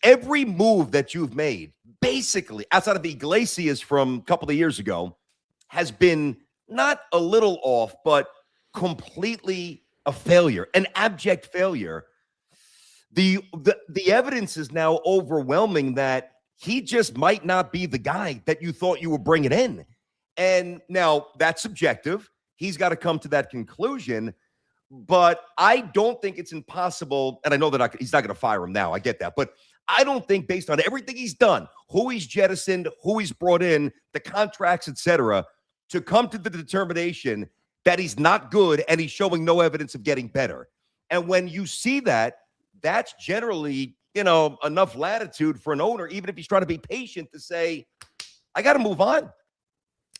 every move that you've made, basically, outside of Iglesias from a couple of years ago, has been not a little off, but completely a failure, an abject failure. The evidence is now overwhelming that he just might not be the guy that you thought you were bringing in. And now that's subjective. He's got to come to that conclusion. But I don't think it's impossible. And I know that he's not going to fire him now. I get that. But I don't think, based on everything he's done, who he's jettisoned, who he's brought in, the contracts, etc., to come to the determination that he's not good and he's showing no evidence of getting better. And when you see that, that's generally, enough latitude for an owner, even if he's trying to be patient, to say, I got to move on.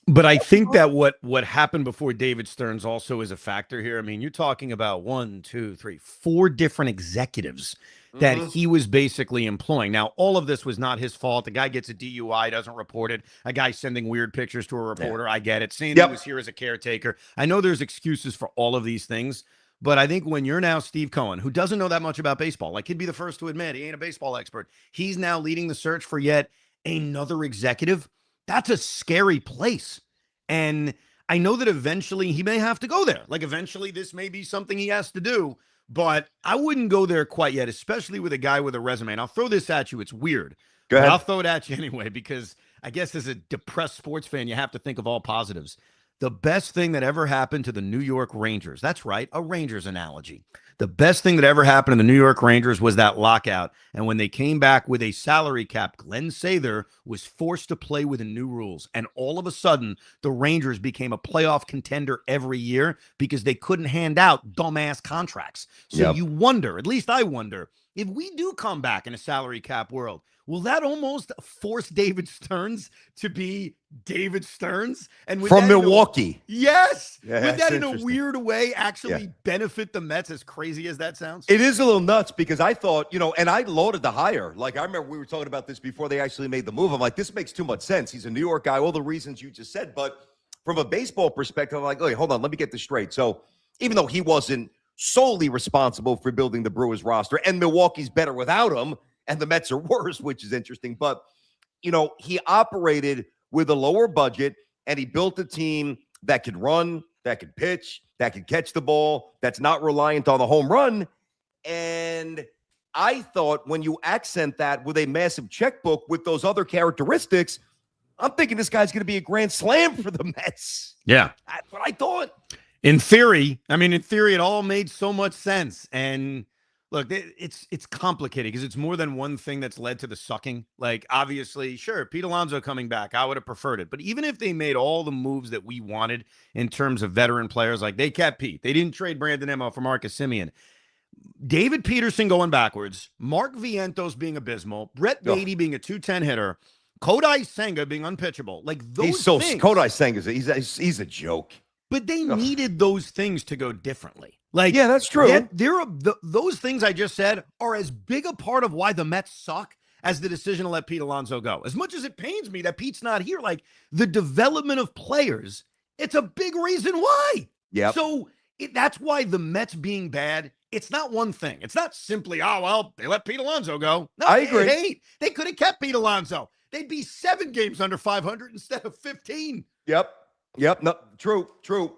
But I think that what happened before David Stearns also is a factor here. I mean, you're talking about 1, 2, 3, 4 different executives that he was basically employing. Now, all of this was not his fault. The guy gets a DUI, doesn't report it. A guy sending weird pictures to a reporter. I get it. Saying he was here as a caretaker. I know there's excuses for all of these things. But I think when you're now Steve Cohen, who doesn't know that much about baseball, like he'd be the first to admit he ain't a baseball expert. He's now leading the search for yet another executive. That's a scary place. And I know that eventually he may have to go there. Like eventually this may be something he has to do, but I wouldn't go there quite yet, especially with a guy with a resume. And I'll throw this at you. It's weird. Go ahead. But I'll throw it at you anyway, because I guess as a depressed sports fan, you have to think of all positives. The best thing that ever happened to the New York Rangers, that's right, a Rangers analogy. The best thing that ever happened to the New York Rangers was that lockout. And when they came back with a salary cap, Glenn Sather was forced to play with the new rules. And all of a sudden, the Rangers became a playoff contender every year because they couldn't hand out dumbass contracts. So you wonder, at least I wonder, if we do come back in a salary cap world, will that almost force David Stearns to be David Stearns? And from Milwaukee. Yes. Yeah, would that in a weird way actually benefit the Mets, as crazy as that sounds? It is a little nuts because I thought, and I lauded the hire. Like, I remember we were talking about this before they actually made the move. I'm like, this makes too much sense. He's a New York guy, all the reasons you just said. But from a baseball perspective, I'm like, okay, hold on, let me get this straight. So even though he wasn't solely responsible for building the Brewers roster, and Milwaukee's better without him, and the Mets are worse, which is interesting. But, he operated with a lower budget, and he built a team that could run, that could pitch, that could catch the ball, that's not reliant on the home run. And I thought when you accent that with a massive checkbook with those other characteristics, I'm thinking this guy's going to be a grand slam for the Mets. Yeah. That's what I thought. In theory, it all made so much sense. And look, it's complicated because it's more than one thing that's led to the sucking. Like, obviously, sure, Pete Alonso coming back, I would have preferred it. But even if they made all the moves that we wanted in terms of veteran players, like they kept Pete, they didn't trade Brandon Nimmo for Marcus Semien. David Peterson going backwards, Mark Vientos being abysmal, Brett Beatty being a 210 hitter, Kodai Senga being unpitchable. Like those things. Kodai Senga, he's a joke. But they needed those things to go differently. Like, yeah, that's true. Those things I just said are as big a part of why the Mets suck as the decision to let Pete Alonso go. As much as it pains me that Pete's not here, like the development of players, it's a big reason why. Yeah. So that's why the Mets being bad, it's not one thing. It's not simply, they let Pete Alonso go. No, I agree. They could have kept Pete Alonso. They'd be 7 games under 500 instead of 15. Yep. No, true.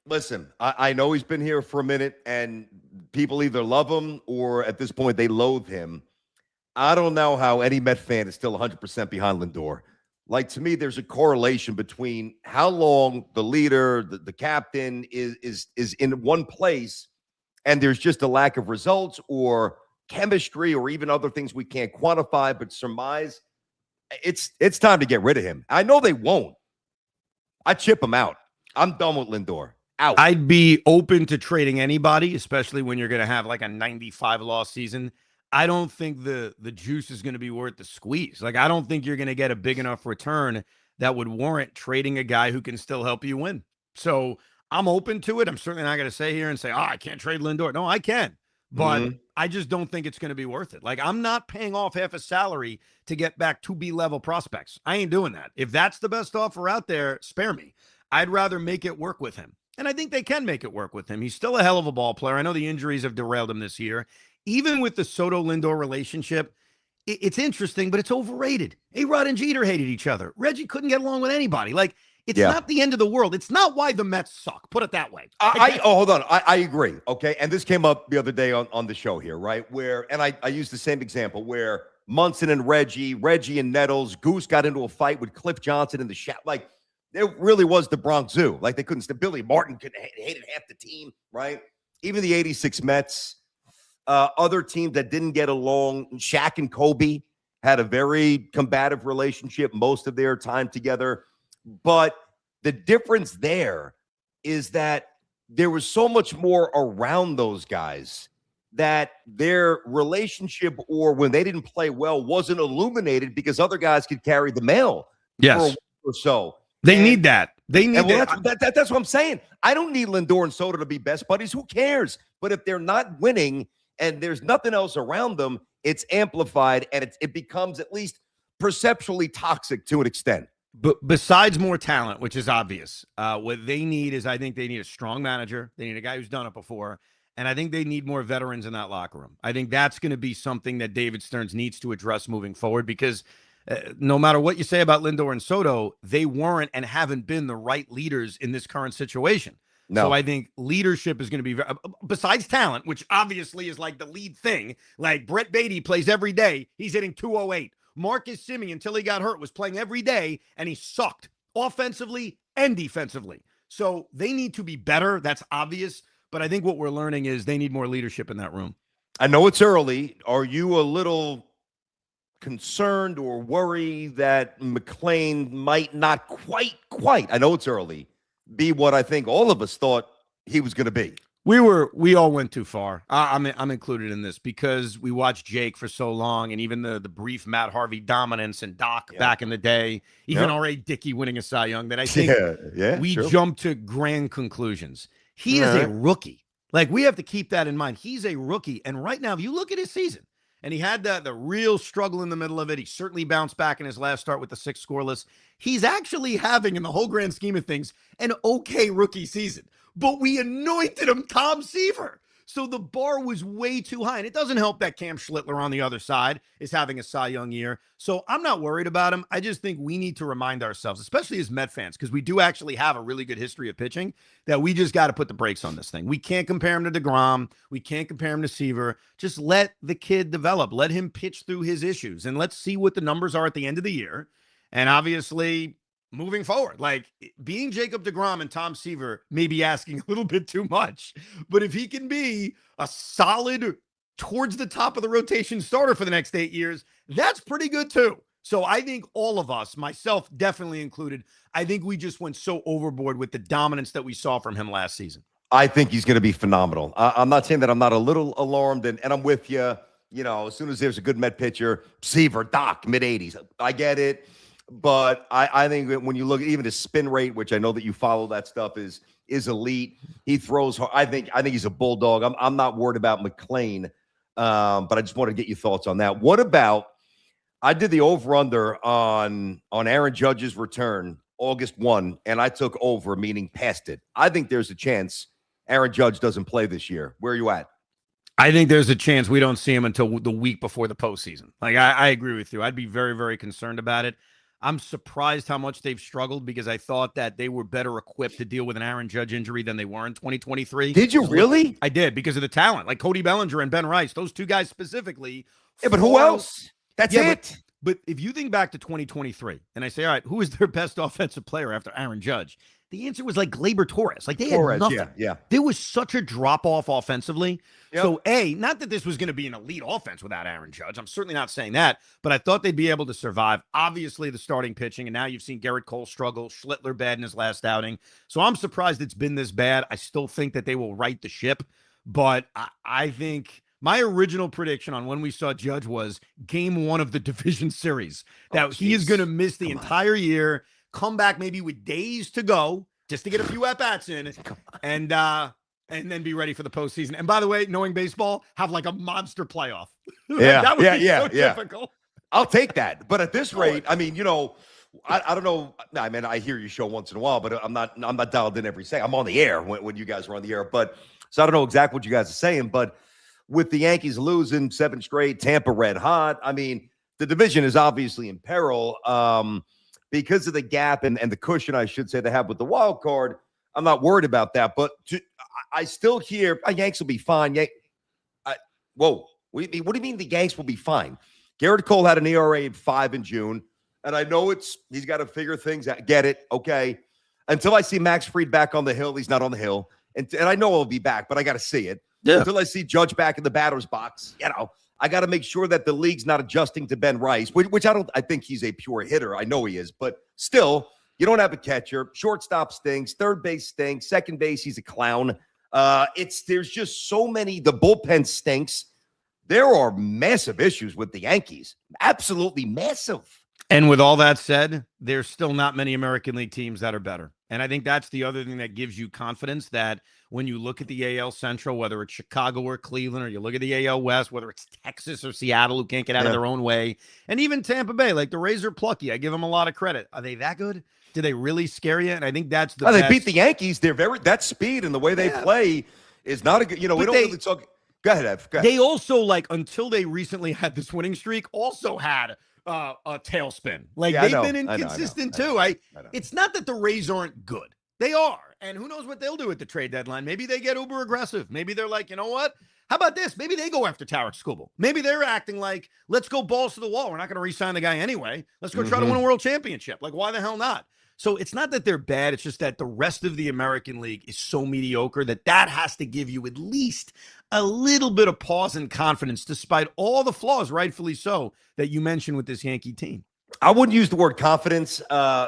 Listen, I know he's been here for a minute, and people either love him or at this point they loathe him. I don't know how any Met fan is still 100% behind Lindor. Like, to me, there's a correlation between how long the leader, the captain is in one place, and there's just a lack of results or chemistry or even other things we can't quantify but surmise. It's time to get rid of him. I know they won't. I chip him out. I'm done with Lindor. Out. I'd be open to trading anybody, especially when you're going to have like a 95 loss season. I don't think the juice is going to be worth the squeeze. Like, I don't think you're going to get a big enough return that would warrant trading a guy who can still help you win. So I'm open to it. I'm certainly not going to say here and say, oh, I can't trade Lindor. No, I can. But I just don't think it's going to be worth it. Like, I'm not paying off half a salary to get back 2B level prospects. I ain't doing that. If that's the best offer out there, spare me. I'd rather make it work with him. And I think they can make it work with him. He's still a hell of a ball player. I know the injuries have derailed him this year. Even with the Soto-Lindor relationship, it's interesting, but it's overrated. A-Rod and Jeter hated each other. Reggie couldn't get along with anybody. Like, it's not the end of the world. It's not why the Mets suck. Put it that way. Hold on. I agree. Okay. And this came up the other day on the show here, right? And I used the same example where Munson and Reggie and Nettles, Goose got into a fight with Cliff Johnson in the shop. Like, it really was the Bronx Zoo. Like, they couldn't stand. Billy Martin hated half the team, right? Even the 86 Mets, other teams that didn't get along. Shaq and Kobe had a very combative relationship most of their time together. But the difference there is that there was so much more around those guys that their relationship, or when they didn't play well, wasn't illuminated because other guys could carry the mail for a week or so. They need that. They need that. That's what I'm saying. I don't need Lindor and Soto to be best buddies. Who cares? But if they're not winning and there's nothing else around them, it's amplified and it becomes at least perceptually toxic to an extent. But besides more talent, which is obvious, what they need is, I think they need a strong manager. They need a guy who's done it before. And I think they need more veterans in that locker room. I think that's going to be something that David Stearns needs to address moving forward, because no matter what you say about Lindor and Soto, they weren't and haven't been the right leaders in this current situation. No. So I think leadership is going to be, besides talent, which obviously is like the lead thing. Like, Brett Beatty plays every day. He's hitting 208. Marcus Semien, until he got hurt, was playing every day, and he sucked offensively and defensively. So they need to be better. That's obvious. But I think what we're learning is they need more leadership in that room. I know it's early. Are you a little concerned or worry that McClain might not quite, I know it's early, be what I think all of us thought he was going to be? We all went too far. I'm included in this because we watched Jake for so long, and even the brief Matt Harvey dominance and Doc back in the day, even R.A. Dickey winning a Cy Young, that I think we jumped to grand conclusions. He is a rookie. Like, we have to keep that in mind. He's a rookie. And right now, if you look at his season, and he had the real struggle in the middle of it. He certainly bounced back in his last start with the 6 scoreless. He's actually having, in the whole grand scheme of things, an okay rookie season. But we anointed him Tom Seaver. So the bar was way too high. And it doesn't help that Cam Schlittler on the other side is having a Cy Young year. So I'm not worried about him. I just think we need to remind ourselves, especially as Met fans, because we do actually have a really good history of pitching, that we just got to put the brakes on this thing. We can't compare him to DeGrom. We can't compare him to Seaver. Just let the kid develop. Let him pitch through his issues. And let's see what the numbers are at the end of the year. And obviously, moving forward, like, being Jacob deGrom and Tom Seaver may be asking a little bit too much, but if he can be a solid towards the top of the rotation starter for the next 8 years, that's pretty good too. So I think all of us, myself definitely included, I think we just went so overboard with the dominance that we saw from him last season. I think he's going to be phenomenal. I'm not saying that I'm not a little alarmed, and I'm with you. You know, as soon as there's a good Met pitcher, Seaver, Doc, mid-80s, I get it. But I think that when you look at even his spin rate, which I know that you follow that stuff, is elite. He throws hard. I think he's a bulldog. I'm not worried about McClain, but I just wanted to get your thoughts on that. What about, I did the over-under on Aaron Judge's return August 1, and I took over, meaning past it. I think there's a chance Aaron Judge doesn't play this year. Where are you at? I think there's a chance we don't see him until the week before the postseason. Like, I agree with you. I'd be very, very concerned about it. I'm surprised how much they've struggled because I thought that they were better equipped to deal with an Aaron Judge injury than they were in 2023. Did you really? I did, because of the talent, like Cody Bellinger and Ben Rice, those two guys specifically. Yeah, but who else? That's it. But if you think back to 2023 and I say, all right, who is their best offensive player after Aaron Judge? The answer was like Gleyber Torres. Like they had nothing. Yeah. There was such a drop-off offensively. Yep. So, not that this was going to be an elite offense without Aaron Judge. I'm certainly not saying that, but I thought they'd be able to survive. Obviously, the starting pitching, and now you've seen Garrett Cole struggle, Schlittler bad in his last outing. So I'm surprised it's been this bad. I still think that they will right the ship, but I think my original prediction on when we saw Judge was game 1 of the division series, that he is going to miss the entire year, come back maybe with days to go just to get a few at-bats in, and then be ready for the postseason. And by the way, knowing baseball, have like a monster playoff. Yeah, that would be so difficult. I'll take that. But at this rate, I mean, I don't know. I mean, I hear your show once in a while, but I'm not dialed in every second. I'm on the air when you guys are on the air, but so I don't know exactly what you guys are saying. But with the Yankees losing 7 straight, Tampa red hot, I mean, the division is obviously in peril. Because of the gap and the cushion, I should say, they have with the wild card. I'm not worried about that, but I still hear Yanks will be fine. What do you mean the Yanks will be fine? Garrett Cole had an ERA at 5 in June, and I know he's got to figure things out. Get it, okay? Until I see Max Fried back on the hill, he's not on the hill, and I know he'll be back, but I got to see it. Yeah. Until I see Judge back in the batter's box, I got to make sure that the league's not adjusting to Ben Rice, which I think he's a pure hitter. I know he is, but still, you don't have a catcher. Shortstop stinks. Third base stinks. Second base, he's a clown. There's just so many. The bullpen stinks. There are massive issues with the Yankees. Absolutely massive. And with all that said, there's still not many American League teams that are better. And I think that's the other thing that gives you confidence that when you look at the AL Central, whether it's Chicago or Cleveland, or you look at the AL West, whether it's Texas or Seattle, who can't get out of their own way, and even Tampa Bay, like the Rays are plucky. I give them a lot of credit. Are they that good? Do they really scare you? And I think that's the best. They beat the Yankees. They're that speed and the way they play is not a good, we don't really talk. Go ahead, Ev. Go ahead. They also, until they recently had this winning streak, also had a tailspin. They've been inconsistent too. It's not that the Rays aren't good. They are. And who knows what they'll do at the trade deadline. Maybe they get uber aggressive. Maybe they're like, you know what? How about this? Maybe they go after Tarek Skubal. Maybe they're acting like, let's go balls to the wall. We're not going to re-sign the guy anyway. Let's go try to win a world championship. Why the hell not? So it's not that they're bad. It's just that the rest of the American League is so mediocre that has to give you at least a little bit of pause and confidence, despite all the flaws, rightfully so, that you mentioned with this Yankee team. I wouldn't use the word confidence.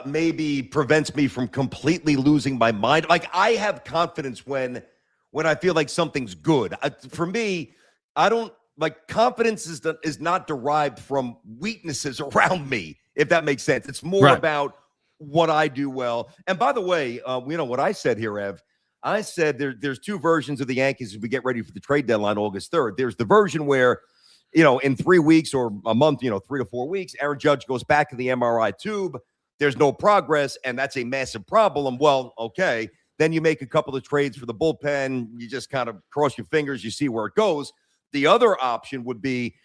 Maybe prevents me from completely losing my mind. I have confidence when I feel like something's good. For me, I don't confidence is not derived from weaknesses around me, if that makes sense. It's more about what I do well. And by the way, what I said here, Ev, I said there's 2 versions of the Yankees as we get ready for the trade deadline August 3rd. There's the version where, in 3 weeks or a month, 3 to 4 weeks, Aaron Judge goes back to the MRI tube. There's no progress, and that's a massive problem. Well, okay. Then you make a couple of trades for the bullpen. You just kind of cross your fingers. You see where it goes. The other option would be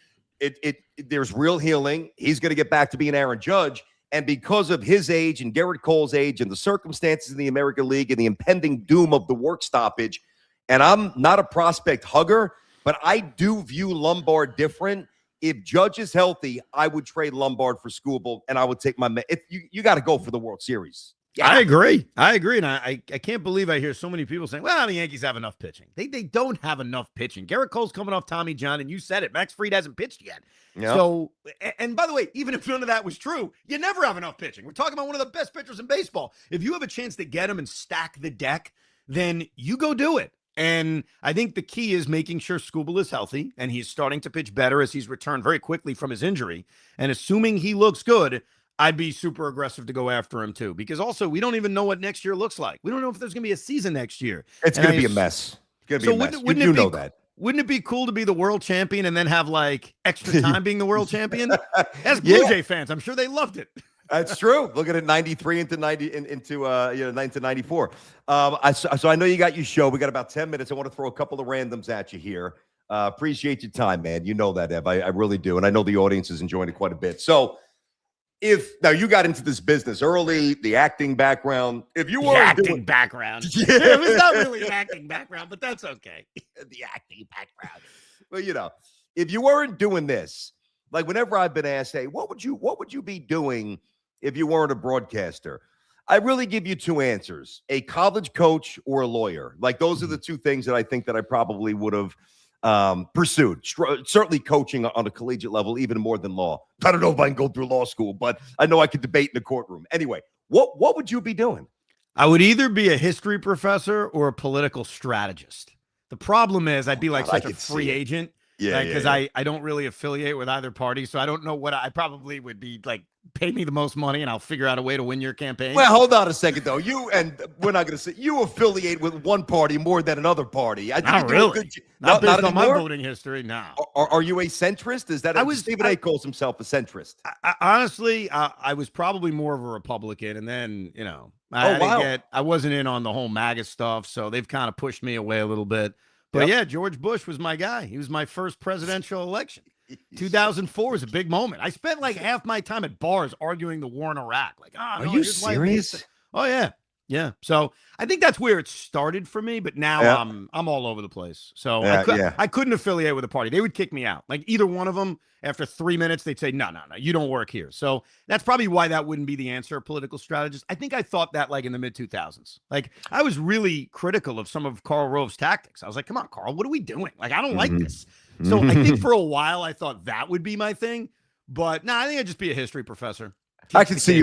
there's real healing. He's going to get back to being Aaron Judge. And because of his age and Garrett Cole's age and the circumstances in the American League and the impending doom of the work stoppage, and I'm not a prospect hugger, but I do view Lombard different. If Judge is healthy, I would trade Lombard for Skubal, and I would take my – you got to go for the World Series. Yeah. I agree. And I can't believe I hear so many people saying, well, the Yankees have enough pitching. They don't have enough pitching. Garrett Cole's coming off Tommy John, and you said it. Max Fried hasn't pitched yet. Yep. So, and by the way, even if none of that was true, you never have enough pitching. We're talking about one of the best pitchers in baseball. If you have a chance to get him and stack the deck, then you go do it. And I think the key is making sure Skubal is healthy, and he's starting to pitch better as he's returned very quickly from his injury. And assuming he looks good, I'd be super aggressive to go after him too, because also we don't even know what next year looks like. We don't know if there's going to be a season next year. It's going to be a mess. It's going to be a mess. You know that. Wouldn't it be cool to be the world champion and then have extra time being the world champion? As Blue Jay fans, I'm sure they loved it. That's true. Look at it, 93 into 94. So I know you got your show. We got about 10 minutes. I want to throw a couple of randoms at you here. Appreciate your time, man. You know that, Ev. I really do, and I know the audience is enjoying it quite a bit. So if now you got into this business early, the acting background, if you were acting background. Yeah. It was not really an acting background, but that's okay. the acting background. Well, if you weren't doing this, like whenever I've been asked, hey, what would you be doing if you weren't a broadcaster? I really give you two answers: a college coach or a lawyer. Like those are the two things that I think that I probably would have pursued. Certainly coaching on a collegiate level, even more than law. I don't know if I can go through law school, but I know I could debate in the courtroom. Anyway, what would you be doing? I would either be a history professor or a political strategist. The problem is I'd be like such a free agent. Yeah, because I don't really affiliate with either party, so I don't know what I probably would be like. Pay me the most money, and I'll figure out a way to win your campaign. Well, hold on a second, though. We're not going to say you affiliate with one party more than another party. I think not really. Not based on my anymore? voting history. No. Are you a centrist? Is that Stephen A. calls himself a centrist? Honestly, I was probably more of a Republican, and then I wasn't in on the whole MAGA stuff, so they've kind of pushed me away a little bit. But yeah, George Bush was my guy. He was my first presidential election. 2004 was a big moment. I spent like half my time at bars arguing the war in Iraq. Like, are you serious? Oh yeah, yeah. So I think that's where it started for me. But now I'm all over the place. So I couldn't affiliate with a party. They would kick me out. Like either one of them. After 3 minutes, they'd say, no, you don't work here. So that's probably why that wouldn't be the answer, political strategist. I think I thought that like in the mid-2000s. Like I was really critical of some of Karl Rove's tactics. I was like, come on, Karl, what are we doing? Like, I don't like this. So I think for a while, I thought that would be my thing. But no, I think I'd just be a history professor. I can see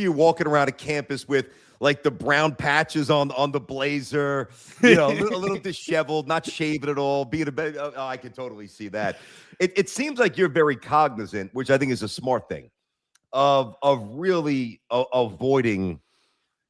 you walking around a campus with like the brown patches on the blazer, a little disheveled, not shaving at all, being I can totally see that. It seems like you're very cognizant, which I think is a smart thing, of really avoiding,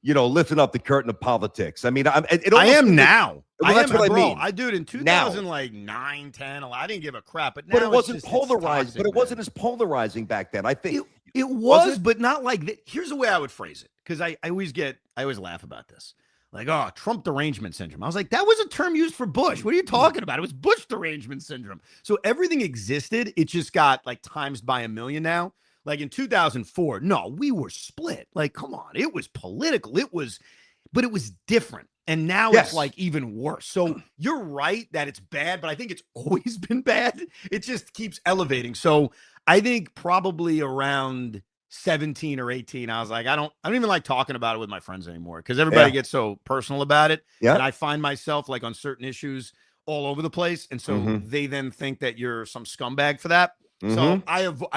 lifting up the curtain of politics. I mean, I am now. Well, that's what I mean. I do it in 2009, 10, I didn't give a crap. But now it wasn't polarized. But it wasn't as polarizing back then. I think it was, but not like that. Here's the way I would phrase it, because I always laugh about this. Like, oh, Trump derangement syndrome. I was like, that was a term used for Bush. What are you talking about? It was Bush derangement syndrome. So everything existed. It just got like times by a million now. Like in 2004, no, we were split. Like, come on. It was political. But it was different. And now it's like even worse. So you're right that it's bad, but I think it's always been bad. It just keeps elevating. So I think probably around 17 or 18, I was like, I don't even like talking about it with my friends anymore, because everybody gets so personal about it. Yeah. And I find myself like on certain issues all over the place. And so they then think that you're some scumbag for that. So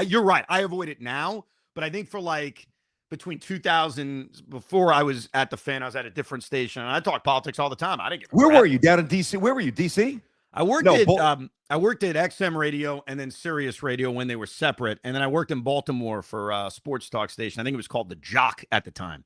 you're right. I avoid it now, but I think for like between 2000, before I was at the Fan, I was at a different station, and I talked politics all the time. I didn't give a crap. Where were you? Down in DC? Where were you? DC? I worked at XM Radio and then Sirius Radio when they were separate, and then I worked in Baltimore for a sports talk station. I think it was called The Jock at the time.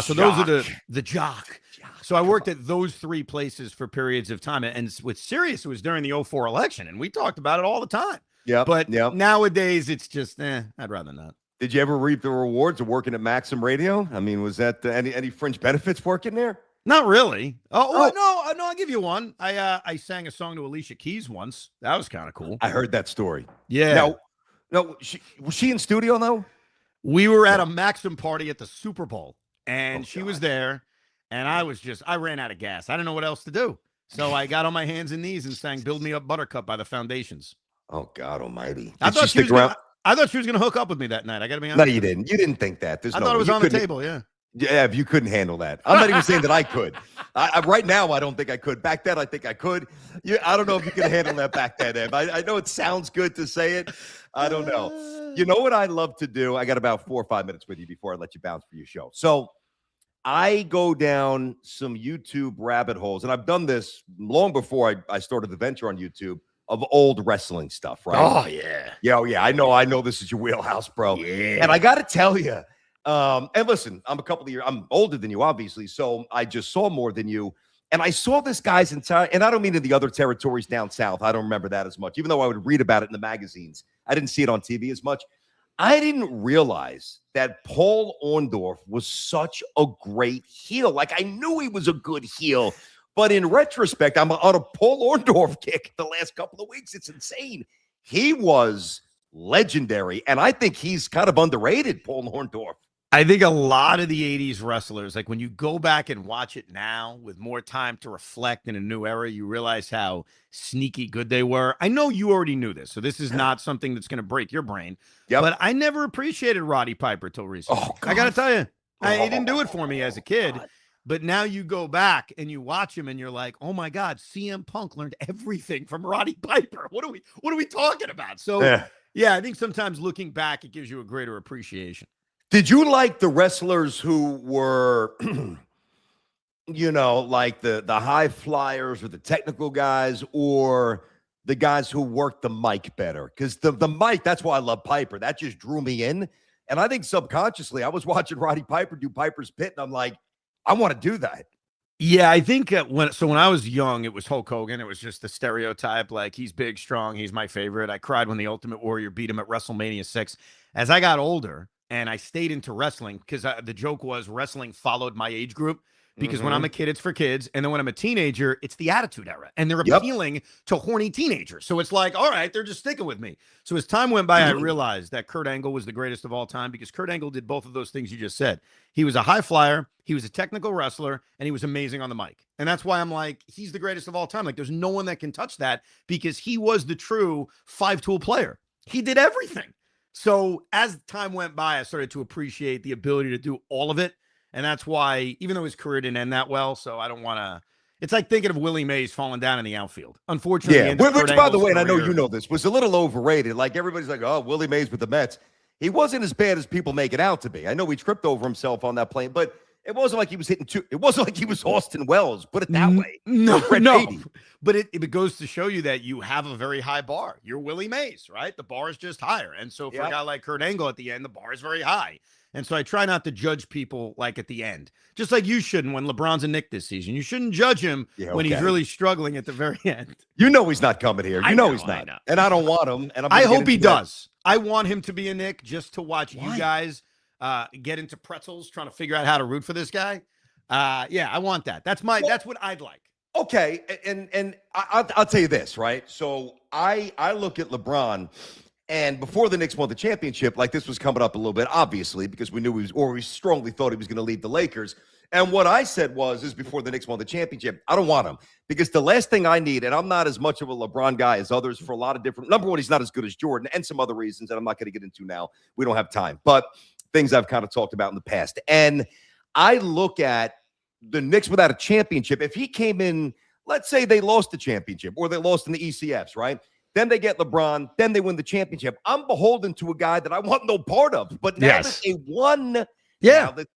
So those are the Jock. So I worked at those three places for periods of time, and with Sirius, it was during the 2004 election, and we talked about it all the time. Yeah, but nowadays it's just I'd rather not. Did you ever reap the rewards of working at Maxim Radio? I mean, was that any fringe benefits working there? Not really. No, I'll give you one. I sang a song to Alicia Keys once. That was kind of cool. I heard that story. Yeah. No, was she in studio though? We were at a Maxim party at the Super Bowl, and she was there, and I ran out of gas. I didn't know what else to do. So I got on my hands and knees and sang Build Me Up Buttercup by the Foundations. Oh, God almighty. I thought she was going to hook up with me that night. I got to be honest. No, you didn't. You didn't think that. I thought it was on the table, yeah. Yeah, if you couldn't handle that. I'm not even saying that I could. Right now, I don't think I could. Back then, I think I could. I don't know if you could handle that back then, Em. I know it sounds good to say it. I don't know. You know what I love to do? I got about 4 or 5 minutes with you before I let you bounce for your show. So I go down some YouTube rabbit holes, and I've done this long before I started the venture on YouTube, of old wrestling stuff, right? Oh, yeah. Yeah. I know this is your wheelhouse, bro. Yeah. And I got to tell you, and listen, I'm older than you, obviously, so I just saw more than you. And I saw this guy's entire, and I don't mean in the other territories down south. I don't remember that as much, even though I would read about it in the magazines. I didn't see it on TV as much. I didn't realize that Paul Orndorff was such a great heel. Like, I knew he was a good heel, but in retrospect, I'm on a Paul Orndorff kick the last couple of weeks. It's insane. He was legendary. And I think he's kind of underrated, Paul Orndorff. I think a lot of the 80s wrestlers, like when you go back and watch it now with more time to reflect in a new era, you realize how sneaky good they were. I know you already knew this, so this is not something that's going to break your brain. Yep. But I never appreciated Roddy Piper till recently. Oh, I got to tell you, he didn't do it Oh, for me as a kid. God. But now you go back and you watch him and you're like, oh my God, CM Punk learned everything from Roddy Piper. What are we talking about? So yeah, I think sometimes looking back, it gives you a greater appreciation. Did you like the wrestlers who were, like the high flyers or the technical guys, or the guys who worked the mic better? Because the mic, that's why I love Piper. That just drew me in. And I think subconsciously, I was watching Roddy Piper do Piper's Pit, and I'm like, I want to do that. Yeah, I think when I was young, it was Hulk Hogan. It was just the stereotype, like he's big, strong, he's my favorite. I cried when the Ultimate Warrior beat him at WrestleMania 6. As I got older and I stayed into wrestling, because the joke was wrestling followed my age group, because when I'm a kid, it's for kids. And then when I'm a teenager, it's the Attitude Era. And they're appealing to horny teenagers. So it's like, all right, they're just sticking with me. So as time went by, I realized that Kurt Angle was the greatest of all time, because Kurt Angle did both of those things you just said. He was a high flyer, he was a technical wrestler, and he was amazing on the mic. And that's why I'm like, he's the greatest of all time. Like, there's no one that can touch that, because he was the true five-tool player. He did everything. So as time went by, I started to appreciate the ability to do all of it. And that's why, even though his career didn't end that well, so I don't want to. It's like thinking of Willie Mays falling down in the outfield. Unfortunately, which by the way, and I know you know this, was a little overrated. Like, everybody's like, oh, Willie Mays with the Mets. He wasn't as bad as people make it out to be. I know he tripped over himself on that plane, but it wasn't like he was hitting two. It wasn't like he was Austin Wells. Put it that way. No. But it goes to show you that you have a very high bar. You're Willie Mays, right? The bar is just higher. And so for a guy like Kurt Angle at the end, the bar is very high. And so I try not to judge people like at the end, just like you shouldn't when LeBron's a Knick this season. You shouldn't judge him when he's really struggling at the very end. You know he's not coming here. You know he's not. And I don't want him. And I hope he does. I want him to be a Knick just to watch you guys get into pretzels trying to figure out how to root for this guy. Yeah, I want that. That's what I'd like. Okay, and I'll tell you this, right? So I look at LeBron. And before the Knicks won the championship, like, this was coming up a little bit, obviously, because we knew we strongly thought he was going to leave the Lakers. And what I said is before the Knicks won the championship, I don't want him, because the last thing I need, and I'm not as much of a LeBron guy as others for a lot of different, number one, he's not as good as Jordan, and some other reasons that I'm not going to get into now. We don't have time, but things I've kind of talked about in the past. And I look at the Knicks without a championship. If he came in, let's say they lost the championship, or they lost in the ECFs, right? Then they get LeBron. Then they win the championship. I'm beholden to a guy that I want no part of. But now that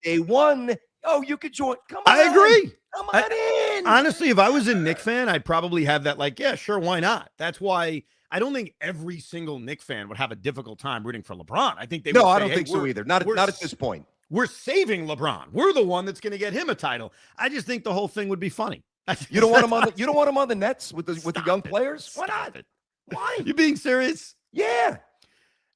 they won, you could join. Come on. I agree. Come on in. Honestly, if I was a Knick fan, I'd probably have that, like, yeah, sure, why not? That's why I don't think every single Knick fan would have a difficult time rooting for LeBron. I think they would say, I don't think so either. Not at this point. We're saving LeBron. We're the one that's going to get him a title. I just think the whole thing would be funny. You don't want him on you don't want him on the Nets with the young players? Why not? Why? You being serious? Yeah.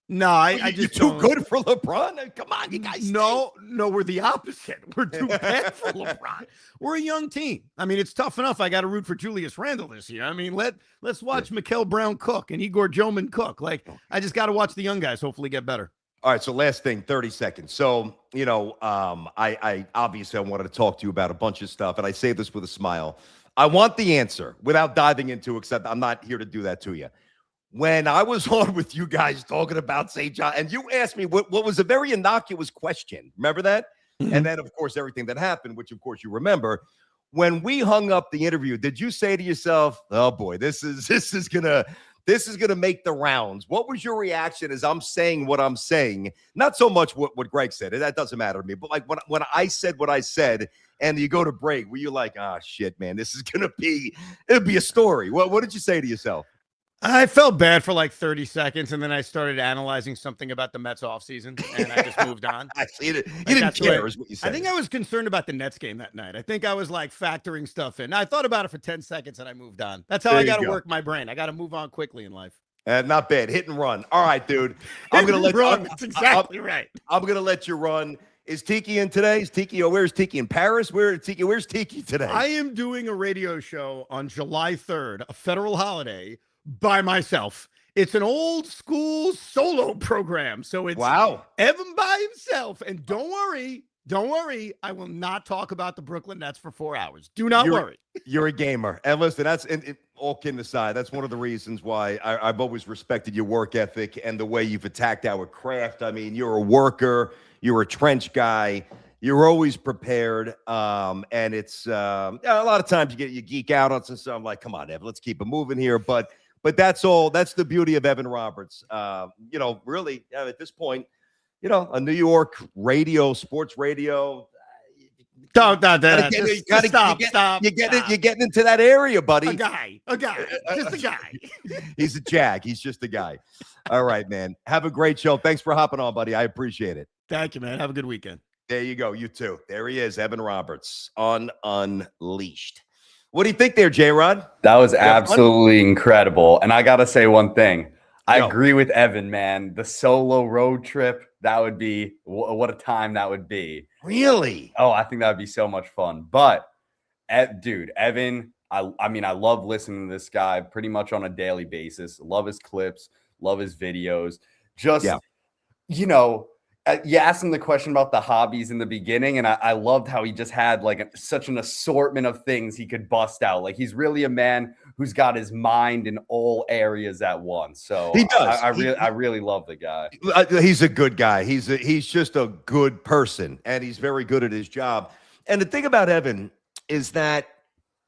No, I just you're too good for LeBron. Come on, you guys. No, we're the opposite. We're too bad for LeBron. We're a young team. I mean, it's tough enough. I got to root for Julius Randle this year. I mean, let's watch Mikael Brown cook and Igor Joman cook. Like, I just got to watch the young guys hopefully get better. All right, so last thing, 30 seconds. So, I obviously I wanted to talk to you about a bunch of stuff, and I say this with a smile. I want the answer without diving into it, except I'm not here to do that to you. When I was on with you guys talking about St. John, and you asked me what was a very innocuous question. Remember that? Mm-hmm. And then, of course, everything that happened, which, of course, you remember. When we hung up the interview, did you say to yourself, oh, boy, this is gonna make the rounds? What was your reaction as I'm saying what I'm saying? Not so much what Greg said. That doesn't matter to me. But like when I said what I said, and you go to break, were you like, oh, shit, man, this is going to be – it'll be a story. What did you say to yourself? I felt bad for like 30 seconds, and then I started analyzing something about the Mets offseason, and I just moved on. I see it. You didn't care is what you said. I think I was concerned about the Nets game that night. I think I was like factoring stuff in. I thought about it for 10 seconds, and I moved on. That's how I got to work my brain. I got to move on quickly in life. Not bad. Hit and run. All right, dude. I'm going to let run. That's exactly right. I'm going to let you run. Is Tiki in today? Is Tiki? Where's Tiki in Paris? Where's Tiki today? I am doing a radio show on July 3rd, a federal holiday, by myself. It's an old school solo program. So it's Wow. Evan by himself. And don't worry. I will not talk about the Brooklyn Nets for 4 hours. Do not worry. You're a gamer. And listen, that's all kidding aside. That's one of the reasons why I've always respected your work ethic and the way you've attacked our craft. I mean, you're a worker. You're a trench guy. You're always prepared. And it's a lot of times you geek out on some stuff. I'm like, come on, Evan, let's keep it moving here. But that's all. That's the beauty of Evan Roberts. Really, at this point, a New York radio, sports radio. Stop. You're getting into that area, buddy. A guy, just a guy. He's a jag. He's just a guy. All right, man. Have a great show. Thanks for hopping on, buddy. I appreciate it. Thank you, man. Have a good weekend. There you go. You too. There he is, Evan Roberts on Unleashed. What do you think there, J-Rod? That was absolutely incredible. And I got to say one thing. I Yo. agree with Evan, man. The solo road trip, that would be what a time that would be. Really? Oh, I think that would be so much fun. But, dude, Evan, I mean, I love listening to this guy pretty much on a daily basis. Love his clips, love his videos. Just, you asked him the question about the hobbies in the beginning, and I loved how he just had like such an assortment of things he could bust out. Like he's really a man who's got his mind in all areas at once. So he does. I really love the guy. He's a good guy. He's just a good person, and he's very good at his job. And the thing about Evan is that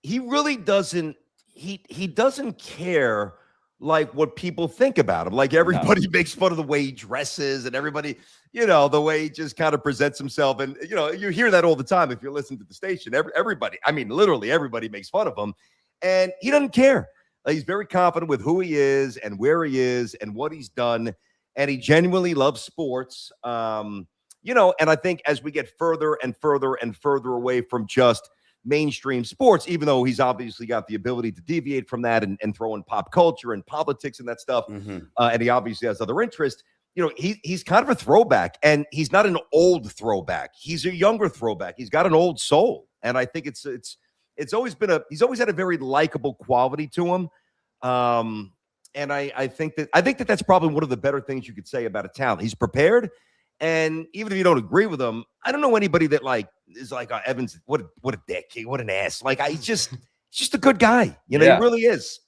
he really doesn't. He doesn't care like what people think about him. Like everybody makes fun of the way he dresses and everybody, the way he just kind of presents himself. And, you hear that all the time if you're listening to the station. Everybody, I mean, literally everybody makes fun of him. And he doesn't care. He's very confident with who he is and where he is and what he's done. And he genuinely loves sports. And I think as we get further and further and further away from just mainstream sports, even though he's obviously got the ability to deviate from that and throw in pop culture and politics and that stuff. And he obviously has other interests. He's kind of a throwback, and he's not an old throwback. He's a younger throwback. He's got an old soul. And I think it's always been he's always had a very likable quality to him. And I think that that's probably one of the better things you could say about a talent. He's prepared. And even if you don't agree with him, I don't know anybody that is like, Evans, what a dick, what an ass. Like he's just a good guy. He really is.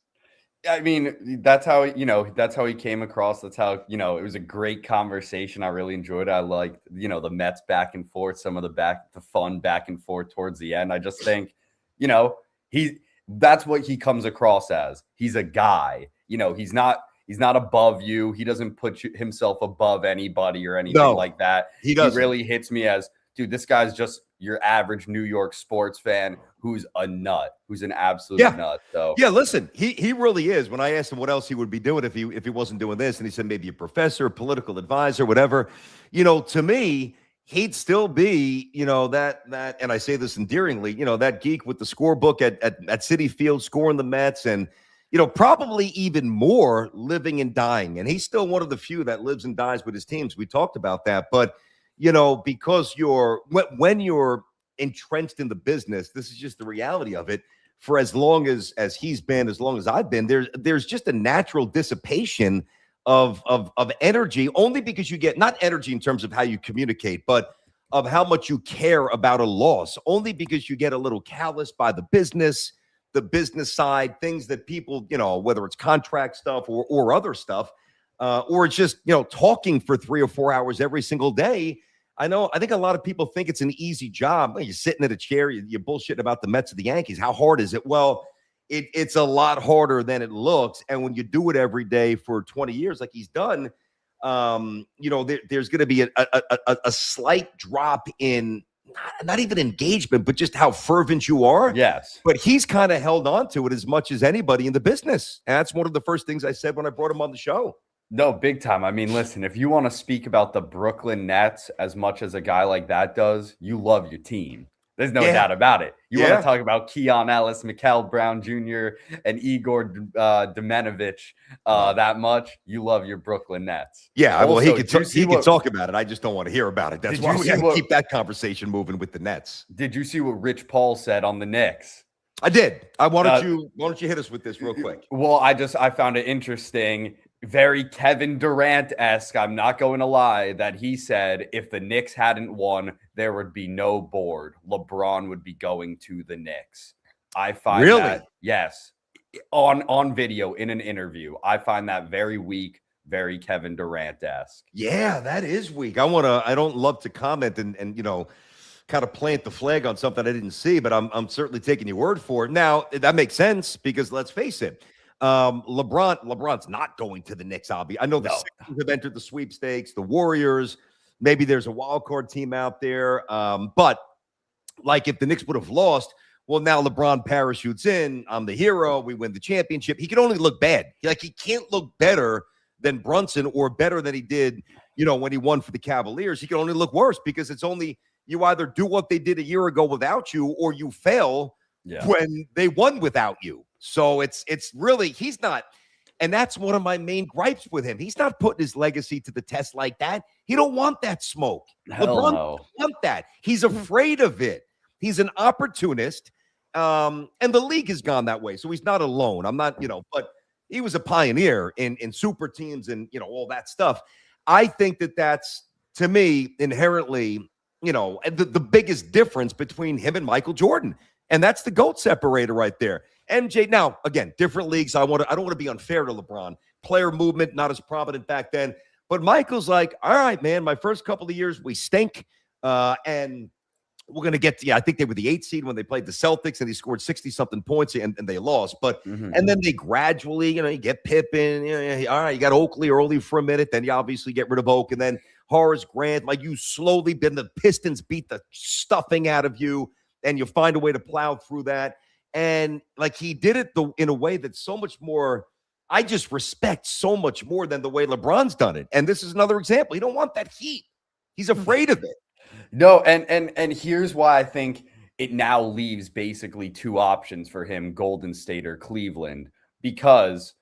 I mean, that's how he came across. That's how, it was a great conversation. I really enjoyed it. I liked, the Mets back and forth, some of the fun back and forth towards the end. I just think, that's what he comes across as. He's a guy, he's not above you. He doesn't put himself above anybody or anything like that. He really hits me as, dude, this guy's just your average New York sports fan who's a nut, who's an absolute nut. So listen, he really is. When I asked him what else he would be doing if he wasn't doing this, and he said maybe a professor, a political advisor, whatever, to me, he'd still be, that, and I say this endearingly, that geek with the scorebook at Citi Field scoring the Mets and, probably even more living and dying. And he's still one of the few that lives and dies with his teams. We talked about that. But, because when you're entrenched in the business, this is just the reality of it. For as long as he's been, as long as I've been, there's just a natural dissipation of energy, only because you get not energy in terms of how you communicate, but of how much you care about a loss, only because you get a little callous by the business side, things that people, whether it's contract stuff or other stuff, or it's just, talking for 3 or 4 hours every single day. I think a lot of people think it's an easy job. You're sitting at a chair, you're bullshitting about the Mets or the Yankees. How hard is it? Well, it's a lot harder than it looks. And when you do it every day for 20 years, like he's done, there's going to be a slight drop in not even engagement, but just how fervent you are. Yes. But he's kind of held on to it as much as anybody in the business. And that's one of the first things I said when I brought him on the show. No, big time. I mean, listen, if you want to speak about the Brooklyn Nets as much as a guy like that does, you love your team. There's no doubt about it. You want to talk about Keon Ellis, Mikal Brown Jr., and Igor Domenovich that much, you love your Brooklyn Nets. Yeah, also, well, he could talk about it. I just don't want to hear about it. That's why we got to keep that conversation moving with the Nets. Did you see what Rich Paul said on the Knicks? I did. Why don't you hit us with this real quick? Well, I found it interesting. very Kevin Durant-esque, I'm not going to lie, that he said if the Knicks hadn't won, there would be no board. LeBron would be going to the Knicks. I find that, yes, on video in an interview, I find that very weak, very Kevin Durant-esque. Yeah, that is weak. I don't love to comment and kind of plant the flag on something I didn't see, but I'm certainly taking your word for it. Now, that makes sense because let's face it, LeBron's not going to the Knicks, I know the Sixers have entered the sweepstakes, the Warriors, maybe there's a wild card team out there. But like if the Knicks would have lost, well, now LeBron parachutes in. I'm the hero. We win the championship. He can only look bad. He can't look better than Brunson or better than he did, when he won for the Cavaliers. He can only look worse because it's only you either do what they did a year ago without you or you fail when they won without you. So it's really, he's not. And that's one of my main gripes with him. He's not putting his legacy to the test like that. He don't want that smoke. LeBron don't want that. He's afraid of it. He's an opportunist. And the league has gone that way. So he's not alone. I'm not, but he was a pioneer in super teams and, all that stuff. I think that's, to me, inherently, the biggest difference between him and Michael Jordan. And that's the GOAT separator right there. MJ, now, again, different leagues. I don't want to be unfair to LeBron. Player movement, not as prominent back then. But Michael's like, all right, man, my first couple of years, we stink. And we're going to get to, I think they were the 8th seed when they played the Celtics and he scored 60-something points and they lost. But, and then they gradually, you get Pippen. All right, you got Oakley early for a minute. Then you obviously get rid of Oak. And then Horace Grant, you slowly been the Pistons beat the stuffing out of you. And you find a way to plow through that. And he did it in a way that's so much more, I just respect so much more than the way LeBron's done it. And this is another example. He don't want that heat. He's afraid of it. No, and here's why I think it now leaves basically two options for him, Golden State or Cleveland, because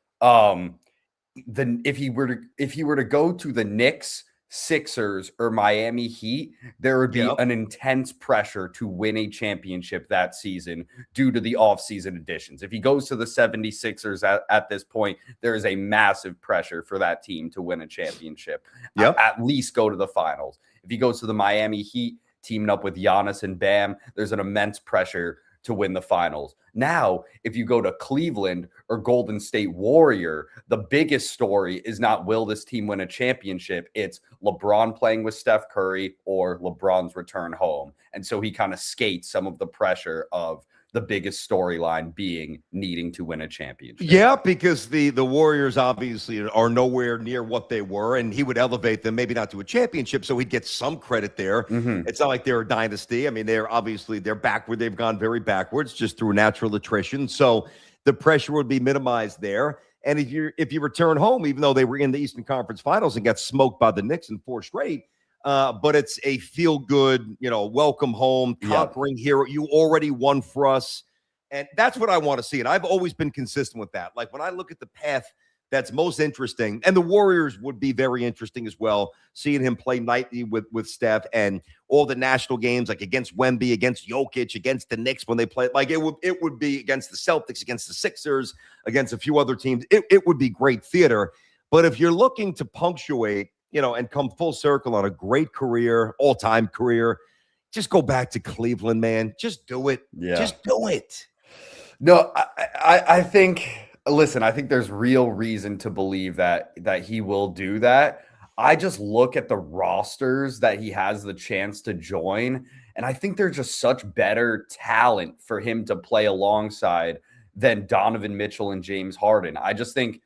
if he were to go to the Knicks, Sixers, or Miami Heat, there would be an intense pressure to win a championship that season due to the offseason additions. If he goes to the 76ers at this point, there is a massive pressure for that team to win a championship, at least go to the finals. If he goes to the Miami Heat, teaming up with Giannis and Bam, there's an immense pressure to win the finals. Now, if you go to Cleveland or Golden State Warrior, the biggest story is not will this team win a championship? It's LeBron playing with Steph Curry or LeBron's return home. And so he kind of skates some of the pressure of the biggest storyline being needing to win a championship. Yeah, because the Warriors obviously are nowhere near what they were, and he would elevate them, maybe not to a championship, so he'd get some credit there. It's not like they're a dynasty. I mean, they're backward. They've gone very backwards just through natural attrition. So the pressure would be minimized there. And if you return home, even though they were in the Eastern Conference Finals and got smoked by the Knicks in 4 straight, but it's a feel-good, welcome home, conquering hero. You already won for us. And that's what I want to see. And I've always been consistent with that. When I look at the path that's most interesting, and the Warriors would be very interesting as well, seeing him play nightly with Steph and all the national games, against Wemby, against Jokic, against the Knicks when they play. It would be against the Celtics, against the Sixers, against a few other teams. It would be great theater. But if you're looking to punctuate, and come full circle on a great career, all-time career, just go back to Cleveland, man. Just do it. Yeah. Just do it. No, I think, listen, I think there's real reason to believe that he will do that. I just look at the rosters that he has the chance to join, and I think they're just such better talent for him to play alongside than Donovan Mitchell and James Harden. I just think,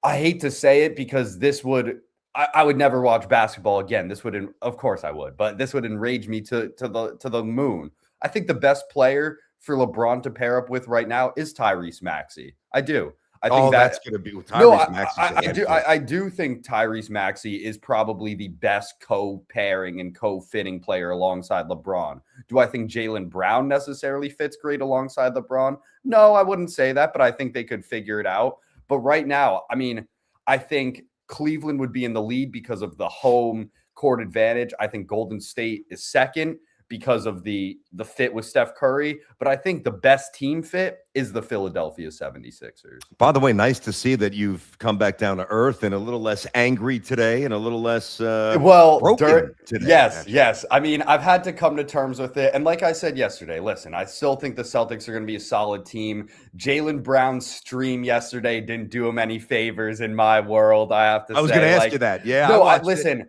I hate to say it because I would never watch basketball again. Of course I would, but this would enrage me to the moon. I think the best player for LeBron to pair up with right now is Tyrese Maxey. I do. I think that's going to be Tyrese Maxey. I do think Tyrese Maxey is probably the best co-pairing and co-fitting player alongside LeBron. Do I think Jaylen Brown necessarily fits great alongside LeBron? No, I wouldn't say that, but I think they could figure it out. But right now, I think Cleveland would be in the lead because of the home court advantage. I think Golden State is second. because of the fit with Steph Curry. But I think the best team fit is the Philadelphia 76ers. By the way, nice to see that you've come back down to earth and a little less angry today and a little less broken today. Yes. I mean, I've had to come to terms with it. And like I said yesterday, listen, I still think the Celtics are going to be a solid team. Jaylen Brown's stream yesterday didn't do him any favors in my world, I have to say. I was going to ask you that. Yeah. No, listen.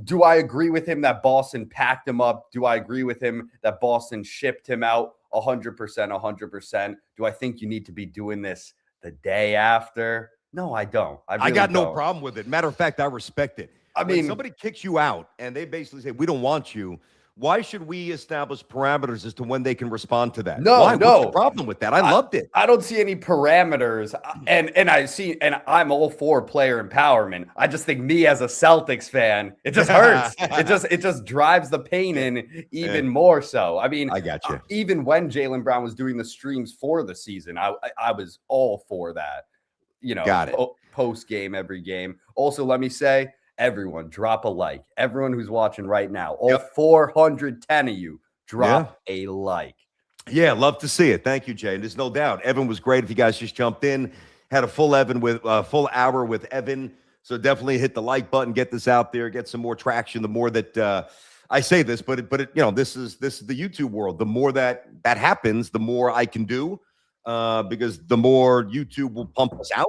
Do I agree with him that Boston packed him up? Do I agree with him that Boston shipped him out 100%, 100%? Do I think you need to be doing this the day after? No, I don't. I got no problem with it. Matter of fact, I respect it. I mean, when somebody kicks you out and they basically say, we don't want you. Why should we establish parameters as to when they can respond to that? No. What's the problem with that? I loved it. I don't see any parameters, and I'm all for player empowerment. I just think me as a Celtics fan, it just hurts. it just drives the pain in even more so. I mean, I got you. Even when Jaylen Brown was doing the streams for the season, I was all for that. Got it. Post game, every game. Also, let me say, everyone, drop a like. Everyone who's watching right now, all 410 of you, drop a like. Yeah, love to see it. Thank you, Jay. And there's no doubt. Evan was great. If you guys just jumped in, had a full hour with Evan. So definitely hit the like button, get this out there, get some more traction. The more that I say this, but this is the YouTube world. The more that happens, the more I can do, because the more YouTube will pump us out.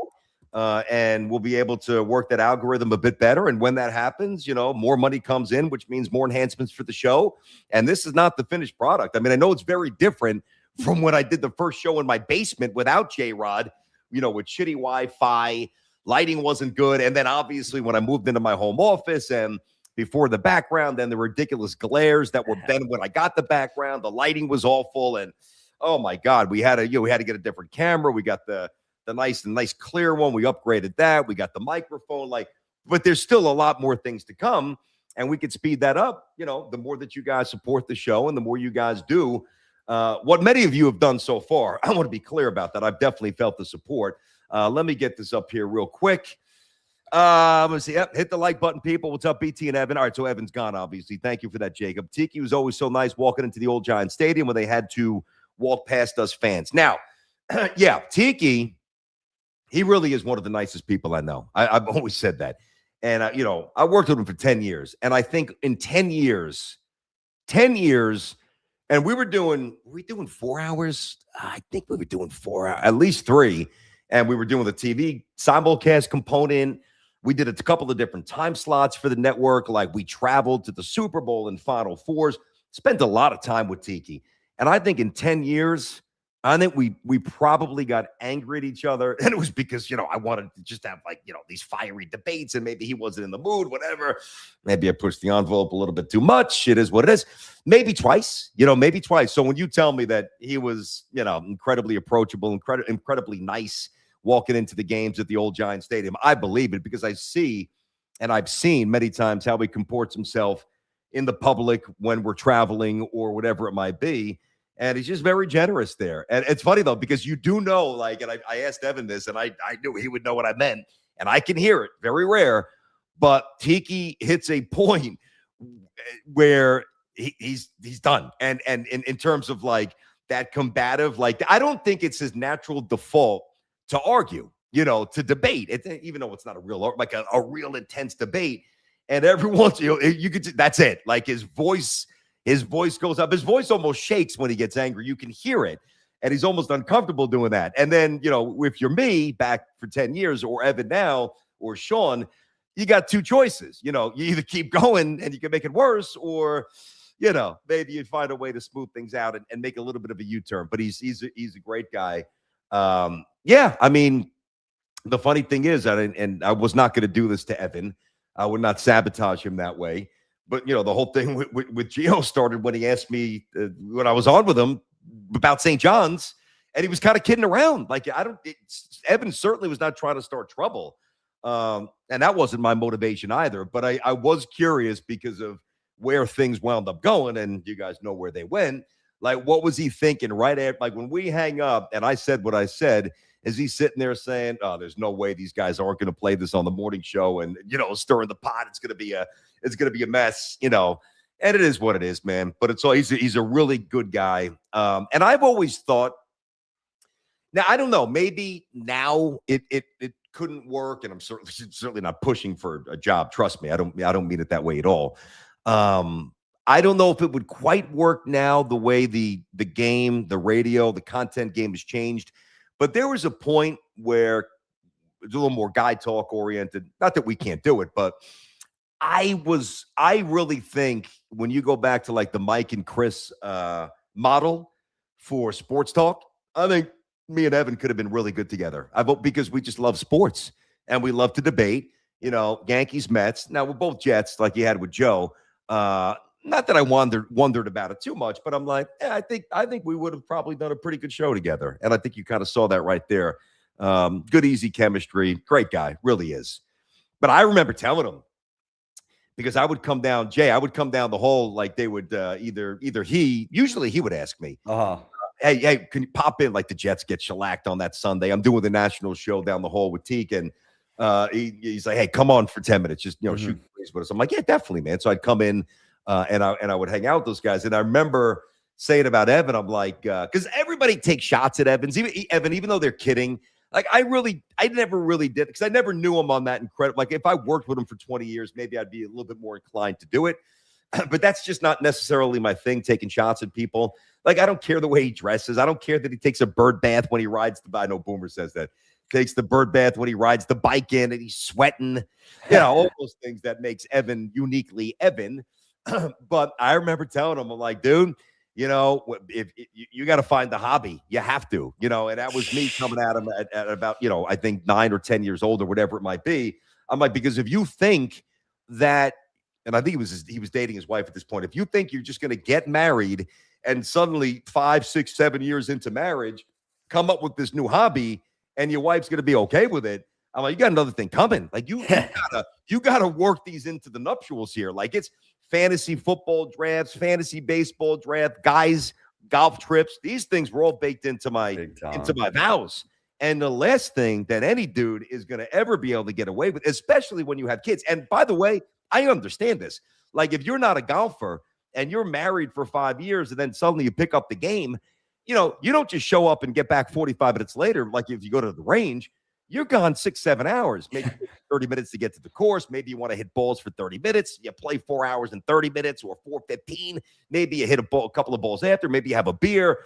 And we'll be able to work that algorithm a bit better. And when that happens, more money comes in, which means more enhancements for the show. And this is not the finished product. I mean, I know it's very different from when I did the first show in my basement without J-Rod, with shitty Wi-Fi, lighting wasn't good. And then obviously when I moved into my home office and before the background, then the ridiculous glares that were then when I got the background, the lighting was awful. And oh my God, we had to get a different camera. We got the nice clear one. We upgraded that. We got the microphone, but there's still a lot more things to come, and we could speed that up. The more that you guys support the show and the more you guys do what many of you have done so far. I want to be clear about that. I've definitely felt the support. Let me get this up here real quick. Let's see. Yep, hit the like button, people. What's up, BT and Evan? All right, so Evan's gone, obviously. Thank you for that, Jacob. Tiki was always so nice walking into the old Giant Stadium when they had to walk past us fans. Now, Tiki, he really is one of the nicest people I know. I've always said that. And, I worked with him for 10 years. And I think in 10 years, and we were doing 4 hours? I think we were doing 4 hours, at least 3. And we were doing the TV simulcast component. We did a couple of different time slots for the network. Like we traveled to the Super Bowl and Final Fours, spent a lot of time with Tiki. And I think in 10 years, I think we probably got angry at each other. And it was because, I wanted to just have these fiery debates and maybe he wasn't in the mood, whatever. Maybe I pushed the envelope a little bit too much. It is what it is. Maybe twice. So when you tell me that he was, incredibly approachable, incredibly nice walking into the games at the old Giant Stadium, I believe it because I see and I've seen many times how he comports himself in the public when we're traveling or whatever it might be. And he's just very generous there. And it's funny, though, because you do know, and I asked Evan this, and I knew he would know what I meant. And I can hear it, very rare. But Tiki hits a point where he's done. And in terms of, that combative, I don't think it's his natural default to argue, to debate. Even though it's not a real, a real intense debate. And every once, you could, that's it. His voice goes up. His voice almost shakes when he gets angry. You can hear it. And he's almost uncomfortable doing that. And then, if you're me back for 10 years or Evan now or Sean, you got two choices. You either keep going and you can make it worse or, maybe you find a way to smooth things out and make a little bit of a U-turn. But he's a great guy. I mean, the funny thing is, and I was not going to do this to Evan. I would not sabotage him that way. But, the whole thing with Gio started when he asked me when I was on with him about St. John's, and he was kind of kidding around. Evan certainly was not trying to start trouble. And that wasn't my motivation either. But I was curious because of where things wound up going, and you guys know where they went. What was he thinking right after, when we hang up and I said what I said, is he sitting there saying, oh, there's no way these guys aren't going to play this on the morning show and, stirring the pot. It's going to be a mess, And it is what it is, man. But it's all he's a really good guy. And I've always thought. Now I don't know. Maybe now it couldn't work, and I'm certainly not pushing for a job. Trust me, I don't mean it that way at all. I don't know if it would quite work now the way the game, the radio, the content game has changed. But there was a point where it's a little more guy talk oriented. Not that we can't do it, but I really think when you go back to like the Mike and Chris model for sports talk, I think me and Evan could have been really good together. I vote because we just love sports and we love to debate, Yankees, Mets. Now we're both Jets like you had with Joe. Not that I wondered about it too much, but I'm like, I think we would have probably done a pretty good show together. And I think you kind of saw that right there. Good, easy chemistry. Great guy, really is. But I remember telling him, because I would come down the hall, like they would usually he would ask me, hey, can you pop in? Like the Jets get shellacked on that Sunday. I'm doing the national show down the hall with Teak, and he's like, hey, come on for 10 minutes, just shoot threes with us. I'm like, yeah, definitely, man. So I'd come in and I would hang out with those guys. And I remember saying about Evan, I'm like, because everybody takes shots at Evans, even though they're kidding. Like I never really did, because I never knew him on that incredible. Like if I worked with him for 20 years, maybe I'd be a little bit more inclined to do it. But that's just not necessarily my thing, taking shots at people. Like I don't care the way he dresses. I don't care that he takes a bird bath when he rides I know Boomer says that. Takes the bird bath when he rides the bike in and he's sweating. All those things that makes Evan uniquely Evan. But I remember telling him, I'm like, dude, if you got to find the hobby, you have to, and that was me coming at him at about, I think 9 or 10 years old or whatever it might be. I'm like, because if you think that, and I think he was dating his wife at this point, if you think you're just going to get married and suddenly 5, 6, 7 years into marriage, come up with this new hobby and your wife's going to be okay with it, I'm like, you got another thing coming. Like you gotta work these into the nuptials here. Like it's fantasy football drafts, fantasy baseball draft, guys, golf trips. These things were all baked into my vows. And the last thing that any dude is going to ever be able to get away with, especially when you have kids. And by the way, I understand this. Like if you're not a golfer and you're married for 5 years and then suddenly you pick up the game, you don't just show up and get back 45 minutes later. Like if you go to the range, you're gone 6-7 hours, maybe 30 minutes to get to the course. Maybe you want to hit balls for 30 minutes. You play 4 hours and 30 minutes or 4:15. Maybe you hit a couple of balls after. Maybe you have a beer,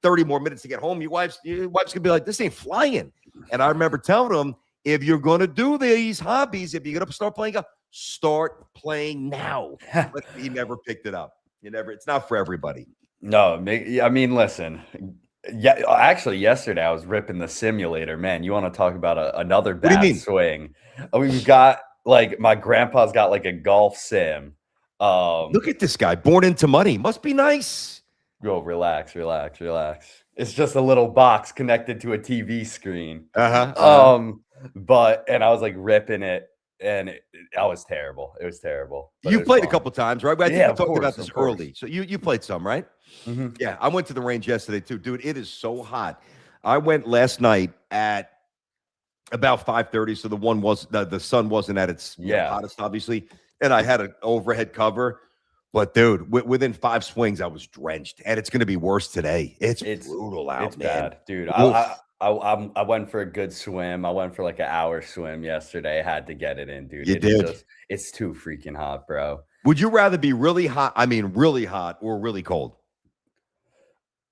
30 more minutes to get home. Your wife's going to be like, this ain't flying. And I remember telling him, if you're going to do these hobbies, if you're going to start playing golf, start playing now. But he never picked it up. It's not for everybody. No, I mean, listen. Yeah, actually, yesterday I was ripping the simulator. Man, you want to talk about another bad swing? We've got my grandpa's got like a golf sim. Look at this guy, born into money. Must be nice. Go, relax. It's just a little box connected to a TV screen. But I was like ripping it, and I was terrible. It was terrible. You played a couple times, right? I think we talked about this early. So you played some, right? Mm-hmm. Yeah, I went to the range yesterday too. Dude, it is so hot. I went last night at about 5:30, so the sun wasn't at its hottest, obviously. And I had an overhead cover. But dude, within 5 swings, I was drenched. And it's going to be worse today. It's brutal out, it's man. Bad, dude. I went for a good swim. I went for like an hour swim yesterday. I had to get it in, dude. It's too freaking hot, bro. Would you rather be really hot? I mean, really hot or really cold?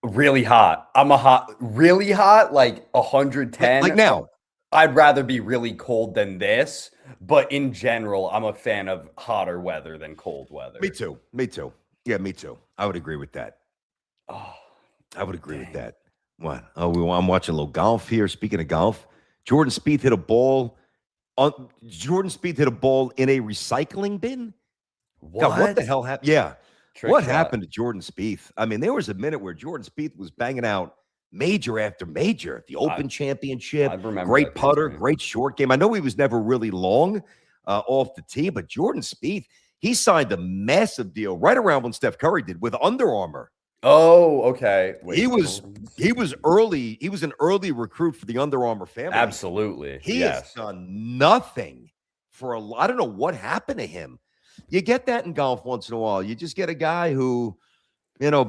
Really hot. Really hot, like 110. Like now. I'd rather be really cold than this, but in general, I'm a fan of hotter weather than cold weather. Me too. Yeah, me too. I would agree with that. Oh, I would agree with that. What? Oh, I'm watching a little golf here. Speaking of golf, Jordan Spieth hit a ball in a recycling bin. What the hell happened? Yeah. What happened to Jordan Spieth? I mean, there was a minute where Jordan Spieth was banging out major after major. The Open Championship, great putter, great short game. I know he was never really long off the tee, but Jordan Spieth, he signed a massive deal right around when Steph Curry did with Under Armour. Oh, okay. Wait, he was early. He was an early recruit for the Under Armour family. Absolutely. He has done nothing for I don't know what happened to him. you get that in golf once in a while. You just get a guy who,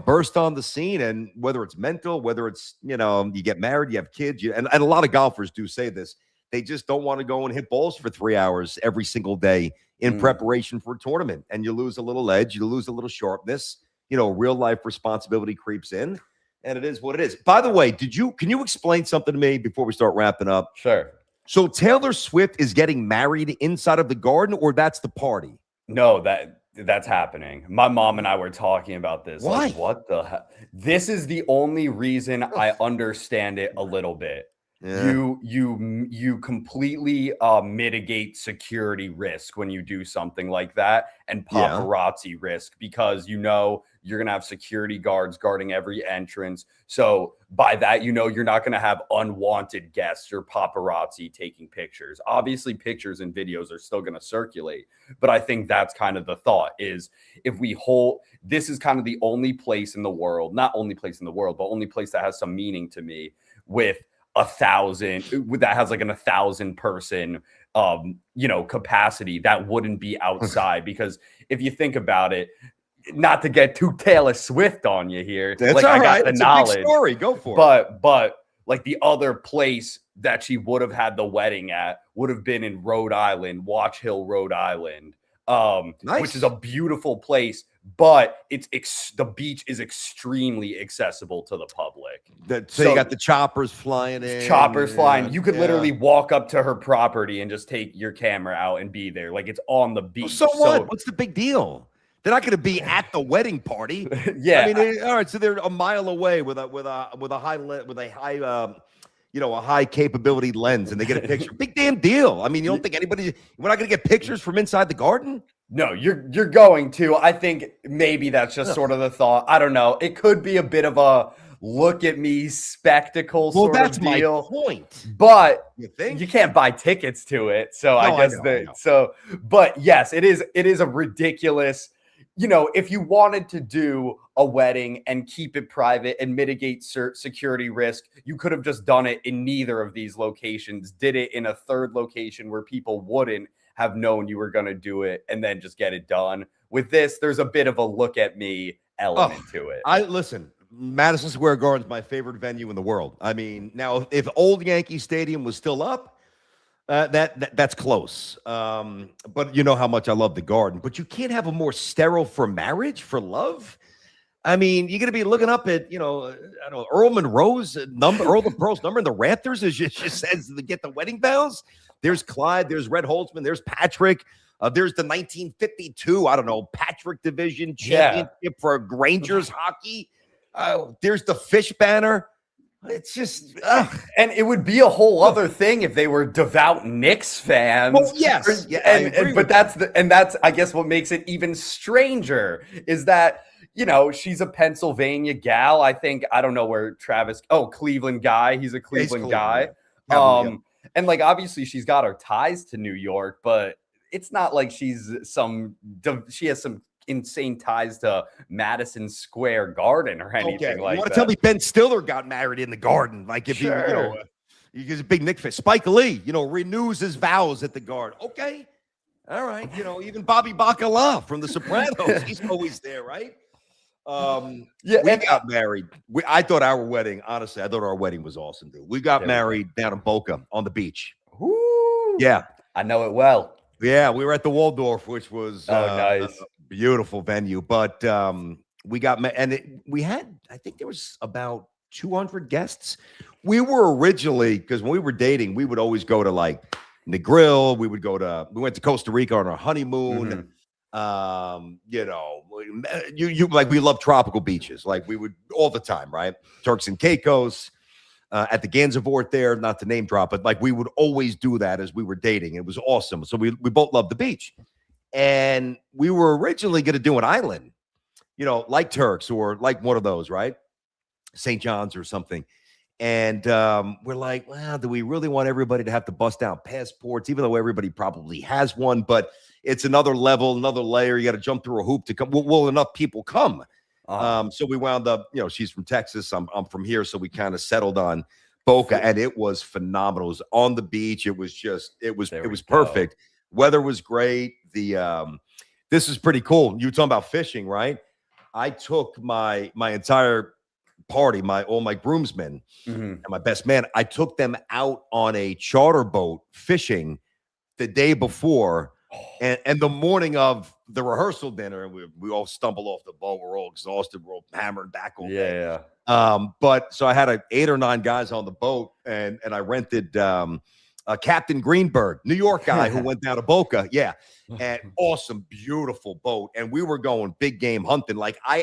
burst on the scene, and whether it's mental, whether it's, you get married, you have kids, and a lot of golfers do say this. They just don't want to go and hit balls for 3 hours every single day in preparation for a tournament. And you lose a little edge, you lose a little sharpness, real life responsibility creeps in, and it is what it is. By the way, can you explain something to me before we start wrapping up? Sure. So Taylor Swift is getting married inside of the Garden, or that's the party? No, that's happening. My mom and I were talking about this. Why? Like, what the heck? This is the only reason I understand it a little bit. Yeah. You completely mitigate security risk when you do something like that, and paparazzi risk, because you're gonna have security guards guarding every entrance. So by that, you're not gonna have unwanted guests or paparazzi taking pictures. Obviously, pictures and videos are still gonna circulate, but I think that's kind of the thought, is if we this is kind of the only place in the world, not only place in the world, but only place that has some meaning to me, with 1,000, that has like an 1,000 person capacity that wouldn't be outside. Because if you think about it, not to get too Taylor Swift on you here, that's like, all I got right. the It's knowledge, a big story. Go for it. But like, the other place that she would have had the wedding at would have been in Rhode Island, Watch Hill, Rhode Island, Nice. which is a beautiful place, but the beach is extremely accessible to the public. So you got the choppers flying in. You could literally walk up to her property and just take your camera out and be there. Like, it's on the beach. So what? What's the big deal? They're not going to be at the wedding party. Yeah. I mean, all right. So they're a mile away with a high capability lens, and they get a picture. Big damn deal. I mean, you don't think we're not going to get pictures from inside the Garden? No, you're going to. I think maybe that's just sort of the thought. I don't know. It could be a bit of a look at me spectacle sort of deal. My point. But You think? you can't buy tickets to it. So No, I guess but yes, it is a ridiculous, if you wanted to do a wedding and keep it private and mitigate security risk, you could have just done it in neither of these locations, did it in a third location where people wouldn't have known you were going to do it, and then just get it done. With this, there's a bit of a look at me element to it. Listen, Madison Square Garden's my favorite venue in the world. I mean, now if old Yankee Stadium was still up, that's close. But you know how much I love the Garden. But you can't have a more sterile for marriage, for love. I mean, you're going to be looking up at, I don't know, Earl Monroe's number, Earl the Pearl's number in the rafters, as it just says to get the wedding bells. There's Clyde, there's Red Holtzman, there's Patrick. There's the 1952, Patrick Division championship for Rangers hockey. There's the fish banner. It's just, and it would be a whole other thing if they were devout Knicks fans. Well, yes, but that's I guess what makes it even stranger is that she's a Pennsylvania gal. I don't know where Cleveland guy. He's a Cleveland guy. And like, obviously she's got her ties to New York, but it's not like she has some insane ties to Madison Square Garden or anything like that. You want to tell me Ben Stiller got married in the Garden? Like, if he's a big Knicks fan. Spike Lee, renews his vows at the Garden. Okay. All right. Even Bobby Bacala from The Sopranos, he's always there, right? We got married. I thought our wedding was awesome, dude. We got married down in Boca on the beach. Woo. Yeah. I know it well. Yeah, we were at the Waldorf, which was nice. A beautiful venue. But we got we had, I think there was about 200 guests. We were originally, because when we were dating, we would always go to like the grill. We went to Costa Rica on our honeymoon. We love tropical beaches. Like, we would all the time, right? Turks and Caicos, at the Gansevoort there, not to name drop, but like, we would always do that as we were dating. It was awesome. So we both loved the beach, and we were originally going to do an island, like Turks or like one of those, right? St. John's or something. And we're like, well, do we really want everybody to have to bust out passports, even though everybody probably has one? But it's another level, another layer. You got to jump through a hoop to come. Will enough people come? So we wound up, she's from Texas. I'm from here. So we kind of settled on Boca, and it was phenomenal. It was on the beach. It was perfect. Weather was great. The This is pretty cool. You were talking about fishing, right? I took my entire party, all my groomsmen and my best man. I took them out on a charter boat fishing the day before, and the morning of the rehearsal dinner, and we all stumble off the boat. We're all exhausted. We're all hammered back all day. But so I had 8 or 9 guys on the boat, and I rented Captain Greenberg, New York guy who went down to Boca. Yeah. And awesome, beautiful boat. And we were going big game hunting.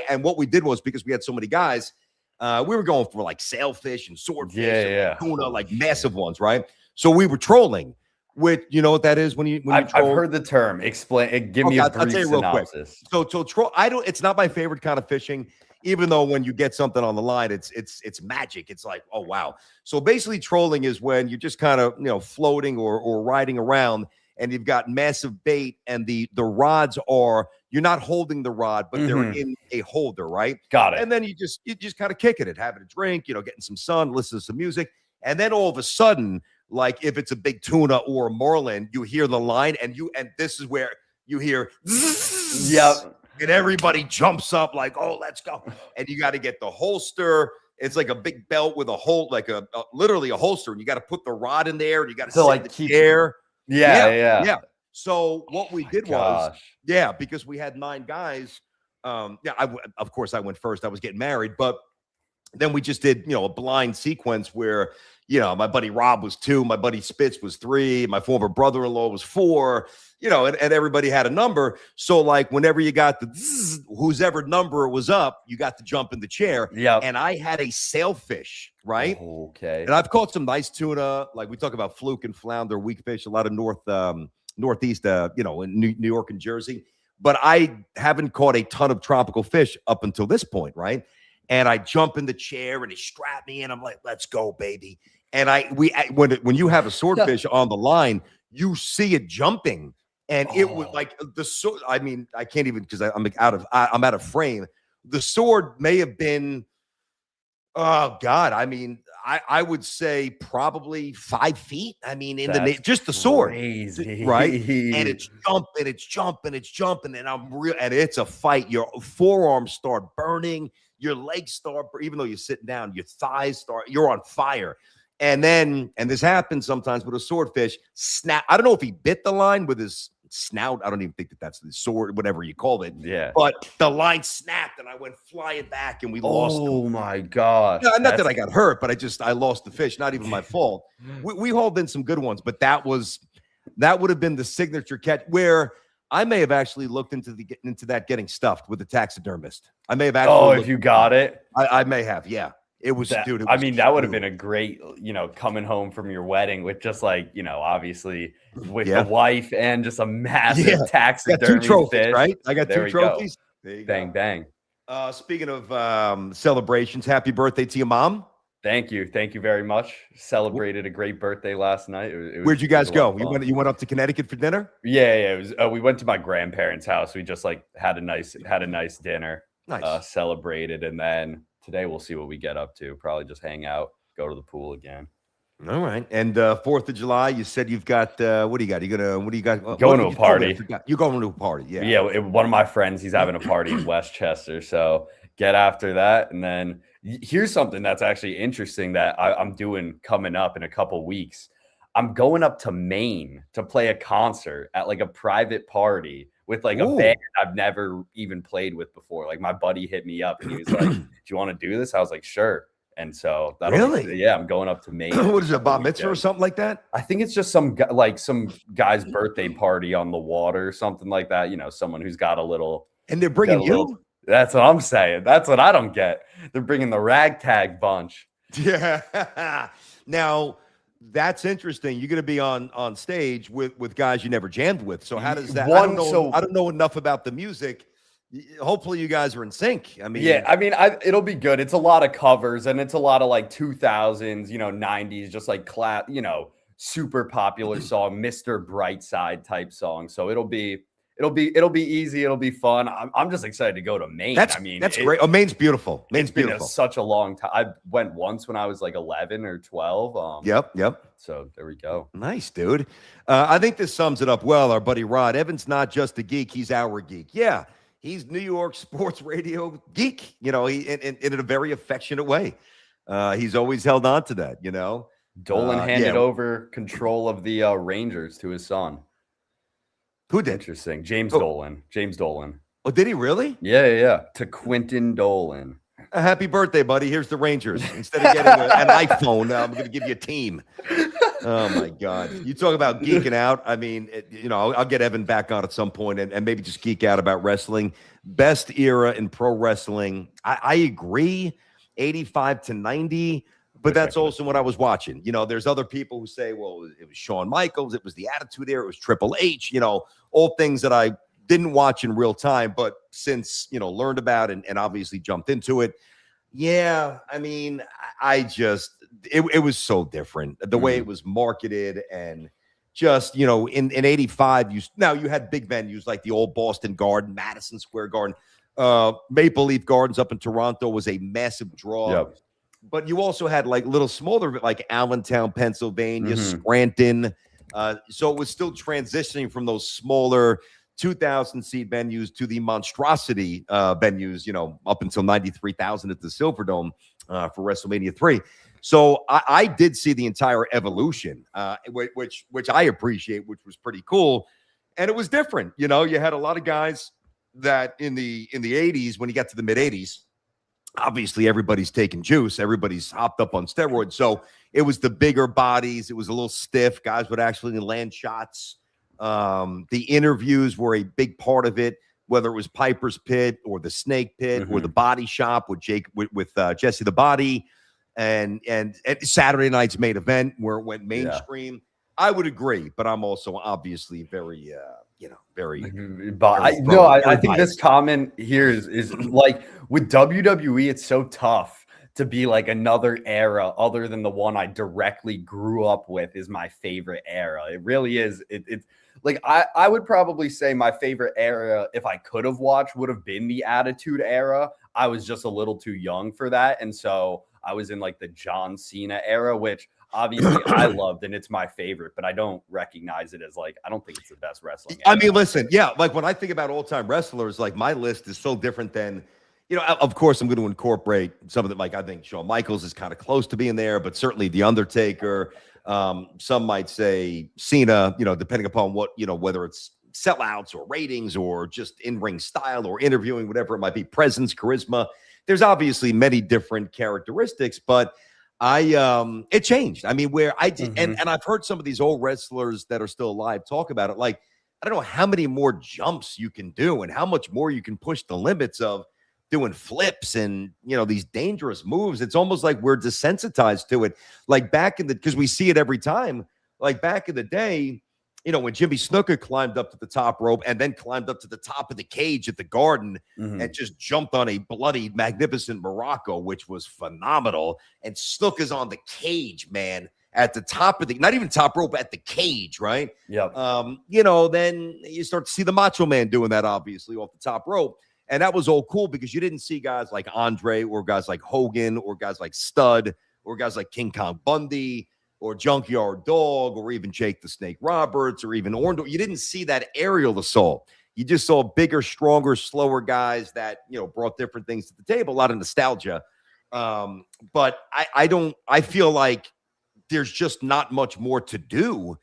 And what we did was, because we had so many guys, we were going for like sailfish and swordfish and tuna, like massive ones, right? So we were trolling. Which, you know what that is when you troll? I've heard the term. Explain. Give me a brief synopsis. So troll. It's not my favorite kind of fishing. Even though when you get something on the line, it's magic. It's like, oh wow. So basically, trolling is when you're just kind of floating or riding around, and you've got massive bait, and the rods are, you're not holding the rod, but they're in a holder, right? Got it. And then you just kind of kicking it, having a drink, getting some sun, listening to some music, and then all of a sudden, like if it's a big tuna or a marlin, you hear the line, and this is where you hear, yep. And everybody jumps up like, oh, let's go. And you got to get the holster. It's like a big belt with a hole, like literally a holster. And you got to put the rod in there, and you got to sit in the chair. Yeah. So what we did was, because we had 9 guys. Of course I went first. I was getting married, but then we just did, a blind sequence where, my buddy Rob was 2, my buddy Spitz was 3, my former brother-in-law was 4, and everybody had a number. So like whenever you got the zzz, whosever number was up, you got to jump in the chair. Yeah. And I had a sailfish, right? Okay. And I've caught some nice tuna. Like we talk about fluke and flounder, weak fish, a lot of northeast, in New York and Jersey. But I haven't caught a ton of tropical fish up until this point, right? And I jump in the chair, and he strapped me in. I'm like, let's go, baby. And when you have a swordfish on the line, you see it jumping, and it was like the sword. I mean, I can't even, because I'm out of frame. The sword may have been, oh God, I mean, I would say probably 5 feet. I mean, just the sword, crazy. Right? And it's jumping, and and it's a fight. Your forearms start burning, your legs start, even though you're sitting down, your thighs you're on fire. And this happens sometimes with a swordfish snap. I don't know if he bit the line with his snout. I don't even think that's the sword, whatever you call it. Yeah. But the line snapped, and I went flying back, and we lost him. Oh my gosh. No, not that I got hurt, but I lost the fish. Not even my fault. We hauled in some good ones, but that would have been the signature catch where I may have actually looked into that getting stuffed with the taxidermist. I may have actually. Oh, if you got it, I may have. Yeah. It was, dude. I mean, that would have been a great, coming home from your wedding with just like, obviously with the wife and just a massive taxidermy 2 trophies, fish. Right? I got 2 trophies. There you bang, bang. Speaking of celebrations, happy birthday to your mom. Thank you very much. Celebrated a great birthday last night. Where'd you guys go? You went up to Connecticut for dinner? Yeah. It was. We went to my grandparents' house. We just like had a nice dinner. Nice. Celebrated, and then today we'll see what we get up to. Probably just hang out, go to the pool again. All right. And 4th of July, you said you've got what do you got? What do you got? Going to a party. You're going to a party, yeah. Yeah, one of my friends, he's having a party in Westchester. So get after that. And then here's something that's actually interesting that I'm doing coming up in a couple weeks. I'm going up to Maine to play a concert at like a private party with like a band I've never even played with before. Like my buddy hit me up and he was like, do you want to do this? I was like, sure. And so I'm going up to Maine. What is it, bar mitzvah or something like that? I think it's just some guy's birthday party on the water, something like that. Someone who's got a little. And they're bringing you? That's what I'm saying. That's what I don't get. They're bringing the ragtag bunch. Yeah. Now, that's interesting. You're going to be on stage with guys you never jammed with. So how does that? I don't know enough about the music. Hopefully you guys are in sync. I mean, it'll be good. It's a lot of covers, and it's a lot of like 2000s, 90s, just like super popular song, Mr. Brightside type song. So it'll be it'll be easy. It'll be fun. I'm just excited to go to Maine. That's great. Oh, Maine's beautiful. Maine's beautiful. Such a long time. I went once when I was like 11 or 12. Yep. So there we go. Nice, dude. I think this sums it up well. Our buddy Rod Evan's not just a geek; he's our geek. Yeah, he's New York sports radio geek. You know, in a very affectionate way. He's always held on to that. You know, Dolan handed over control of the Rangers to his son. Who did? Interesting. James Dolan. Oh, did he really? Yeah. To Quentin Dolan. Happy birthday, buddy. Here's the Rangers. Instead of getting an iPhone, I'm going to give you a team. Oh, my God. You talk about geeking out. I mean, I'll get Evan back on at some point and maybe just geek out about wrestling. Best era in pro wrestling. I agree, 85 to 90. But that's also what I was watching. You know, there's other people who say, well, it was Shawn Michaels. It was the Attitude Era. It was Triple H. You know, all things that I didn't watch in real time. But since, learned about and obviously jumped into it. Yeah, I mean, it was so different. The way it was marketed and just, in 85, you had big venues like the old Boston Garden, Madison Square Garden. Maple Leaf Gardens up in Toronto was a massive draw. Yep. But you also had like little smaller, like Allentown, Pennsylvania, Scranton. So it was still transitioning from those smaller 2,000 seat venues to the monstrosity venues, up until 93,000 at the Silverdome for WrestleMania 3. So I did see the entire evolution, which I appreciate, which was pretty cool. And it was different. You had a lot of guys that in the 80s, when you got to the mid 80s, obviously everybody's taking juice. Everybody's hopped up on steroids. So it was the bigger bodies. It was a little stiff. Guys would actually land shots. The interviews were a big part of it, whether it was Piper's Pit or the Snake Pit or the Body Shop with Jesse the Body and Saturday night's main event where it went mainstream. Yeah. I would agree, but I'm also obviously very I think this comment here is like with WWE, it's so tough to be like another era other than the one I directly grew up with is my favorite era. It really is. It's like I would probably say my favorite era, if I could have watched, would have been the Attitude Era. I was just a little too young for that. And so I was in like the John Cena era, which obviously I loved and it's my favorite, but I don't recognize it as like, I don't think it's the best wrestling era. I mean, listen, yeah, like when I think about all-time wrestlers, like my list is so different than, of course I'm going to incorporate some of them. Like I think Shawn Michaels is kind of close to being there, but certainly The Undertaker. Some might say Cena, depending upon what, whether it's sellouts or ratings or just in-ring style or interviewing, whatever it might be, presence, charisma. There's obviously many different characteristics, but it changed. I mean, where I did, and I've heard some of these old wrestlers that are still alive talk about it. Like, I don't know how many more jumps you can do and how much more you can push the limits of doing flips and, these dangerous moves. It's almost like we're desensitized to it. Like because we see it every time, like back in the day, when Jimmy Snuka climbed up to the top rope and then climbed up to the top of the cage at the Garden and just jumped on a bloody, magnificent Morocco, which was phenomenal. And Snuka's on the cage, man, at the top of not even top rope, at the cage, right? Yep. Then you start to see the Macho Man doing that, obviously, off the top rope. And that was all cool because you didn't see guys like Andre or guys like Hogan or guys like Stud or guys like King Kong Bundy or Junkyard Dog or even Jake the Snake Roberts or even Orndorff. You didn't see that aerial assault. You just saw bigger, stronger, slower guys that, brought different things to the table, a lot of nostalgia. But I feel like there's just not much more to do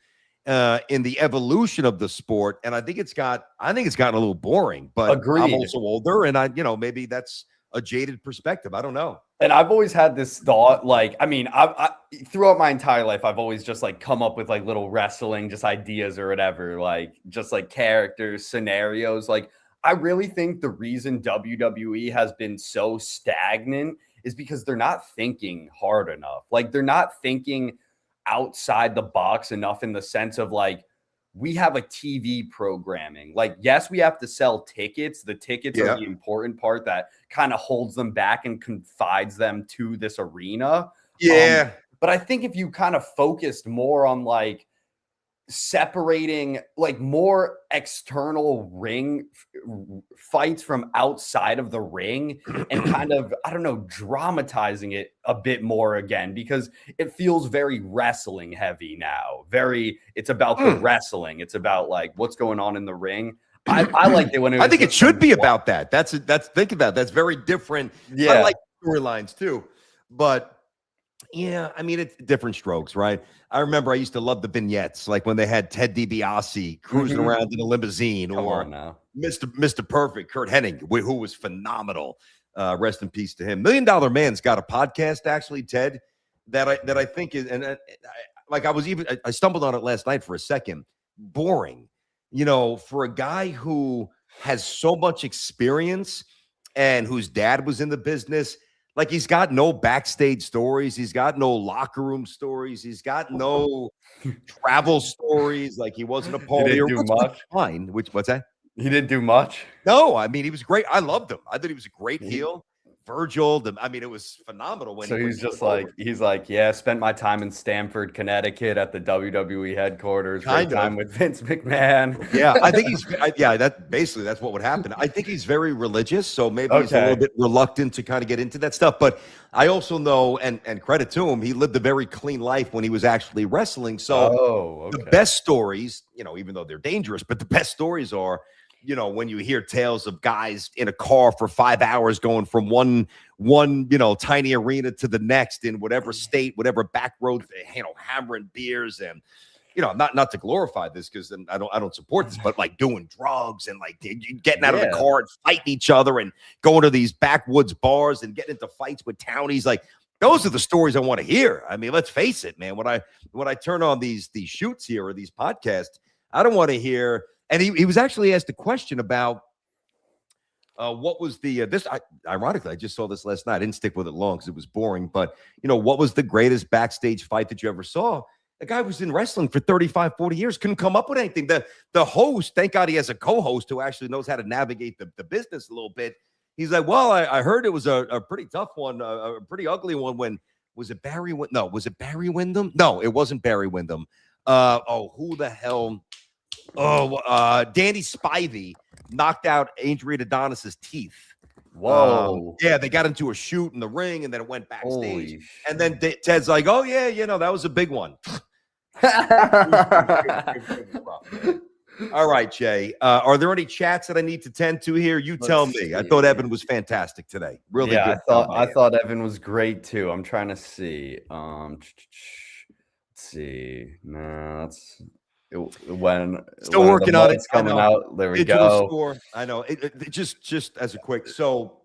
in the evolution of the sport. And I think it's gotten a little boring, but Agreed. I'm also older and maybe that's a jaded perspective. I don't know. And I've always had this thought, like, I mean, I throughout my entire life, I've always just like come up with like little wrestling, just ideas or whatever, like just like characters, scenarios. Like, I really think the reason WWE has been so stagnant is because they're not thinking hard enough. Like, they're not thinking outside the box enough in the sense of like, we have a TV programming. Like, yes, we have to sell tickets. The tickets are the important part that kind of holds them back and confides them to this arena. Yeah. But I think if you kind of focused more on like separating like more external ring fights from outside of the ring and kind of, I don't know, dramatizing it a bit more again, because it feels very wrestling heavy now. It's about the wrestling. It's about like what's going on in the ring. I liked it when it was I think it should be about that. Think about that. That's very different. Yeah. I like storylines too, but yeah, I mean, it's different strokes, right? I remember I used to love the vignettes, like when they had Ted DiBiase cruising around in a limousine, or Mr. Perfect, Kurt Hennig, who was phenomenal. Rest in peace to him. $1 Million Man's got a podcast, actually, Ted, that I think is, and I stumbled on it last night for a second. Boring, for a guy who has so much experience and whose dad was in the business. Like, he's got no backstage stories. He's got no locker room stories. He's got no travel stories. Like, he wasn't a Paul. He didn't do much. Fine. What's that? He didn't do much. No, I mean, he was great. I loved him. I thought he was a great heel. Virgil, I mean, it was phenomenal. When he's like, yeah, spent my time in Stamford, Connecticut at the WWE headquarters. Great time with Vince McMahon. Yeah, I think that's what would happen. I think he's very religious, so maybe he's a little bit reluctant to kind of get into that stuff. But I also know, and credit to him, he lived a very clean life when he was actually wrestling. So the best stories, even though they're dangerous, but the best stories are, when you hear tales of guys in a car for 5 hours going from one tiny arena to the next in whatever state, whatever back road, hammering beers and, not to glorify this, because I don't support this, but like doing drugs and like getting out of the car and fighting each other and going to these backwoods bars and getting into fights with townies. Like, those are the stories I want to hear. I mean, let's face it, man. When I turn on these shoots here or these podcasts, I don't want to hear. And he was actually asked a question about what was ironically, I just saw this last night. I didn't stick with it long because it was boring. But, what was the greatest backstage fight that you ever saw? The guy was in wrestling for 35, 40 years, couldn't come up with anything. The host, thank God he has a co-host who actually knows how to navigate the business a little bit. He's like, well, I heard it was a pretty tough one, a pretty ugly one. Was it Barry? No, was it Barry Windham? No, it wasn't Barry Windham. Who the hell? Danny Spivey knocked out Adrian Adonis's teeth. Whoa. Yeah, they got into a shoot in the ring, and then it went backstage. And then Ted's like, oh, yeah, that was a big one. All right, Jay. Are there any chats that I need to tend to here? You tell me. I thought Evan was fantastic today. Really good. I thought Evan was great, too. I'm trying to see. Let's see. No, that's... Still working on it. It's coming out. There we go. Score. I know. It just as a quick. So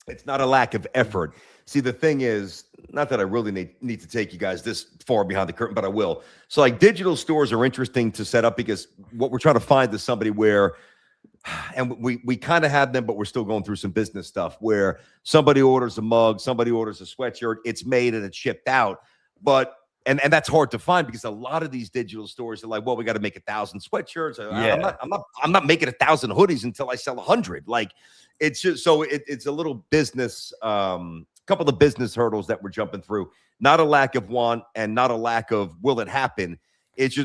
it's not a lack of effort. See, the thing is, not that I really need to take you guys this far behind the curtain, but I will. So, like, digital stores are interesting to set up, because what we're trying to find is somebody where, and we kind of have them, but we're still going through some business stuff where somebody orders a mug, somebody orders a sweatshirt, it's made and it's shipped out, but. And that's hard to find, because a lot of these digital stores are like, well, we got to make 1,000 sweatshirts. I'm not making 1,000 hoodies until I sell 100. Like, it's just so it's a little business, couple of business hurdles that we're jumping through. Not a lack of want and not a lack of will it happen. It's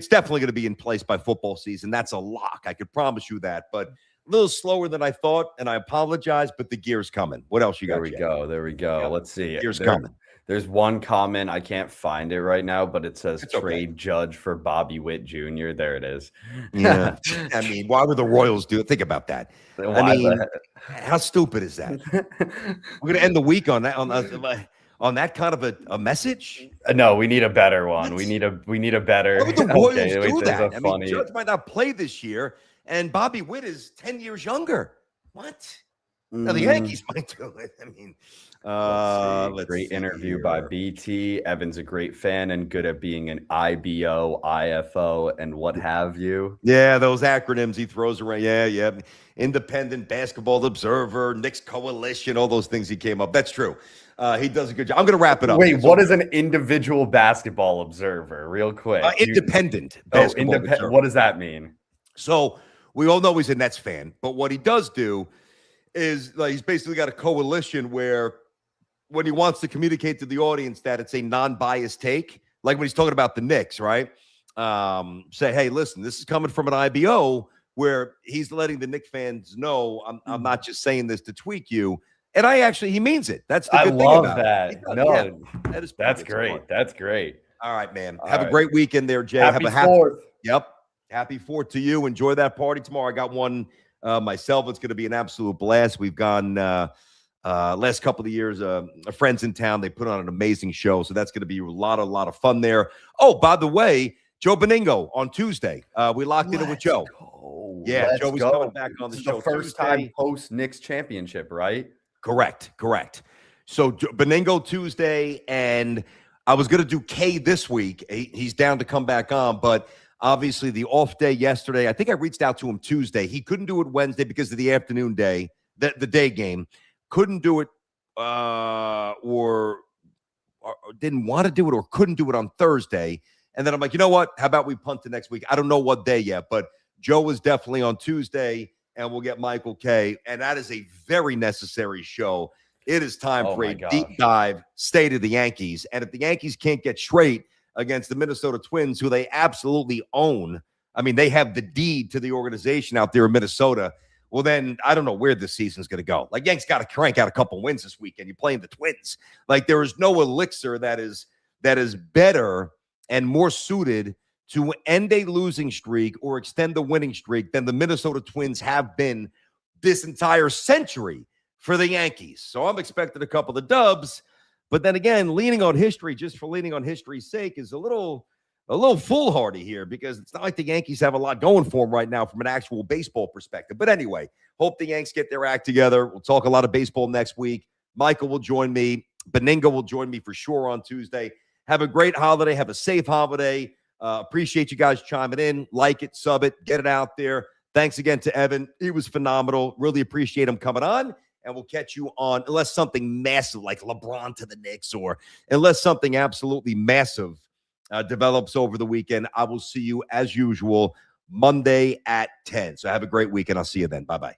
definitely going to be in place by football season. That's a lock. I could promise you that. But a little slower than I thought, and I apologize, but the gear's coming. What else you got? There we go. Let's see. Gear's coming. There's one comment, I can't find it right now, but it says trade Judge for Bobby Witt Jr. There it is. Yeah. I mean, why would the Royals do it? Think about that. How stupid is that? We're going to end the week on that kind of a message? No, we need a better one. We need a better. Why would the Royals do that? Judge might not play this year, and Bobby Witt is 10 years younger. What? Now, the Yankees might do it. I mean, great interview by BT. Evan's a great fan and good at being an IBO, IFO, and what have you. Yeah, those acronyms he throws around. Yeah. Independent Basketball Observer, Knicks Coalition, all those things he came up. That's true. He does a good job. I'm going to wrap it up. Wait, what is an individual basketball observer? Real quick. Independent basketball observer. What does that mean? So we all know he's a Nets fan, but what he does do is he's basically got a coalition where when he wants to communicate to the audience that it's a non-biased take, like when he's talking about the Knicks, right? say, hey, listen, this is coming from an IBO where he's letting the Knicks fans know I'm not just saying this to tweak you. And he means it. That's the good thing about that. it. No, that is that's great. That's great. All right, man. All Have a right. great weekend there, Jay. Happy Have a 4th. Yep. Happy 4th to you. Enjoy that party tomorrow. I got one myself. It's going to be an absolute blast. We've gone last couple of years, friends in town. They put on an amazing show. So that's going to be a lot of fun there. Oh, by the way, Joe Beningo on Tuesday. We locked in with Joe. Yeah, Joey's coming back on the show. The first time post Knicks championship, right? Correct. So Beningo Tuesday, and I was going to do K this week. He's down to come back on, but obviously the off day yesterday, I think I reached out to him Tuesday. He couldn't do it Wednesday because of the afternoon day, the day game. Couldn't do it or didn't want to do it or couldn't do it on Thursday. And then I'm like, you know what? How about we punt to next week? I don't know what day yet, but Joe is definitely on Tuesday, and we'll get Michael K. And that is a very necessary show. It is time for a deep dive state of the Yankees. And if the Yankees can't get straight against the Minnesota Twins, who they absolutely own, I mean, they have the deed to the organization out there in Minnesota. Well, then I don't know where this season's going to go. Like, Yanks got to crank out a couple wins this weekend. You're playing the Twins. Like, there is no elixir that is better and more suited to end a losing streak or extend the winning streak than the Minnesota Twins have been this entire century for the Yankees. So I'm expecting a couple of dubs, but then again, leaning on history just for leaning on history's sake is a little foolhardy here, because it's not like the Yankees have a lot going for them right now from an actual baseball perspective. But anyway, hope the Yanks get their act together. We'll talk a lot of baseball next week. Michael will join me. Beningo will join me for sure on Tuesday. Have a great holiday. Have a safe holiday. Appreciate you guys chiming in. Like it, sub it, get it out there. Thanks again to Evan. He was phenomenal. Really appreciate him coming on. And we'll catch you on, unless something massive like LeBron to the Knicks, or unless something absolutely massive develops over the weekend. I will see you as usual Monday at 10. So have a great weekend. I'll see you then. Bye-bye.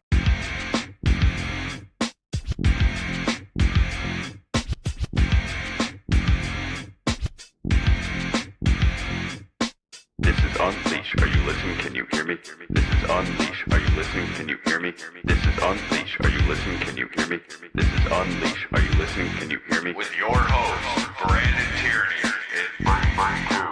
This is Unleash. Are you listening? Can you hear me? This is Unleash. Are you listening? Can you hear me? This is Unleash. Are you listening? Can you hear me? This is Unleash. Are you listening? Can you hear me? With your host, Brandon Tierney and Mike Crew.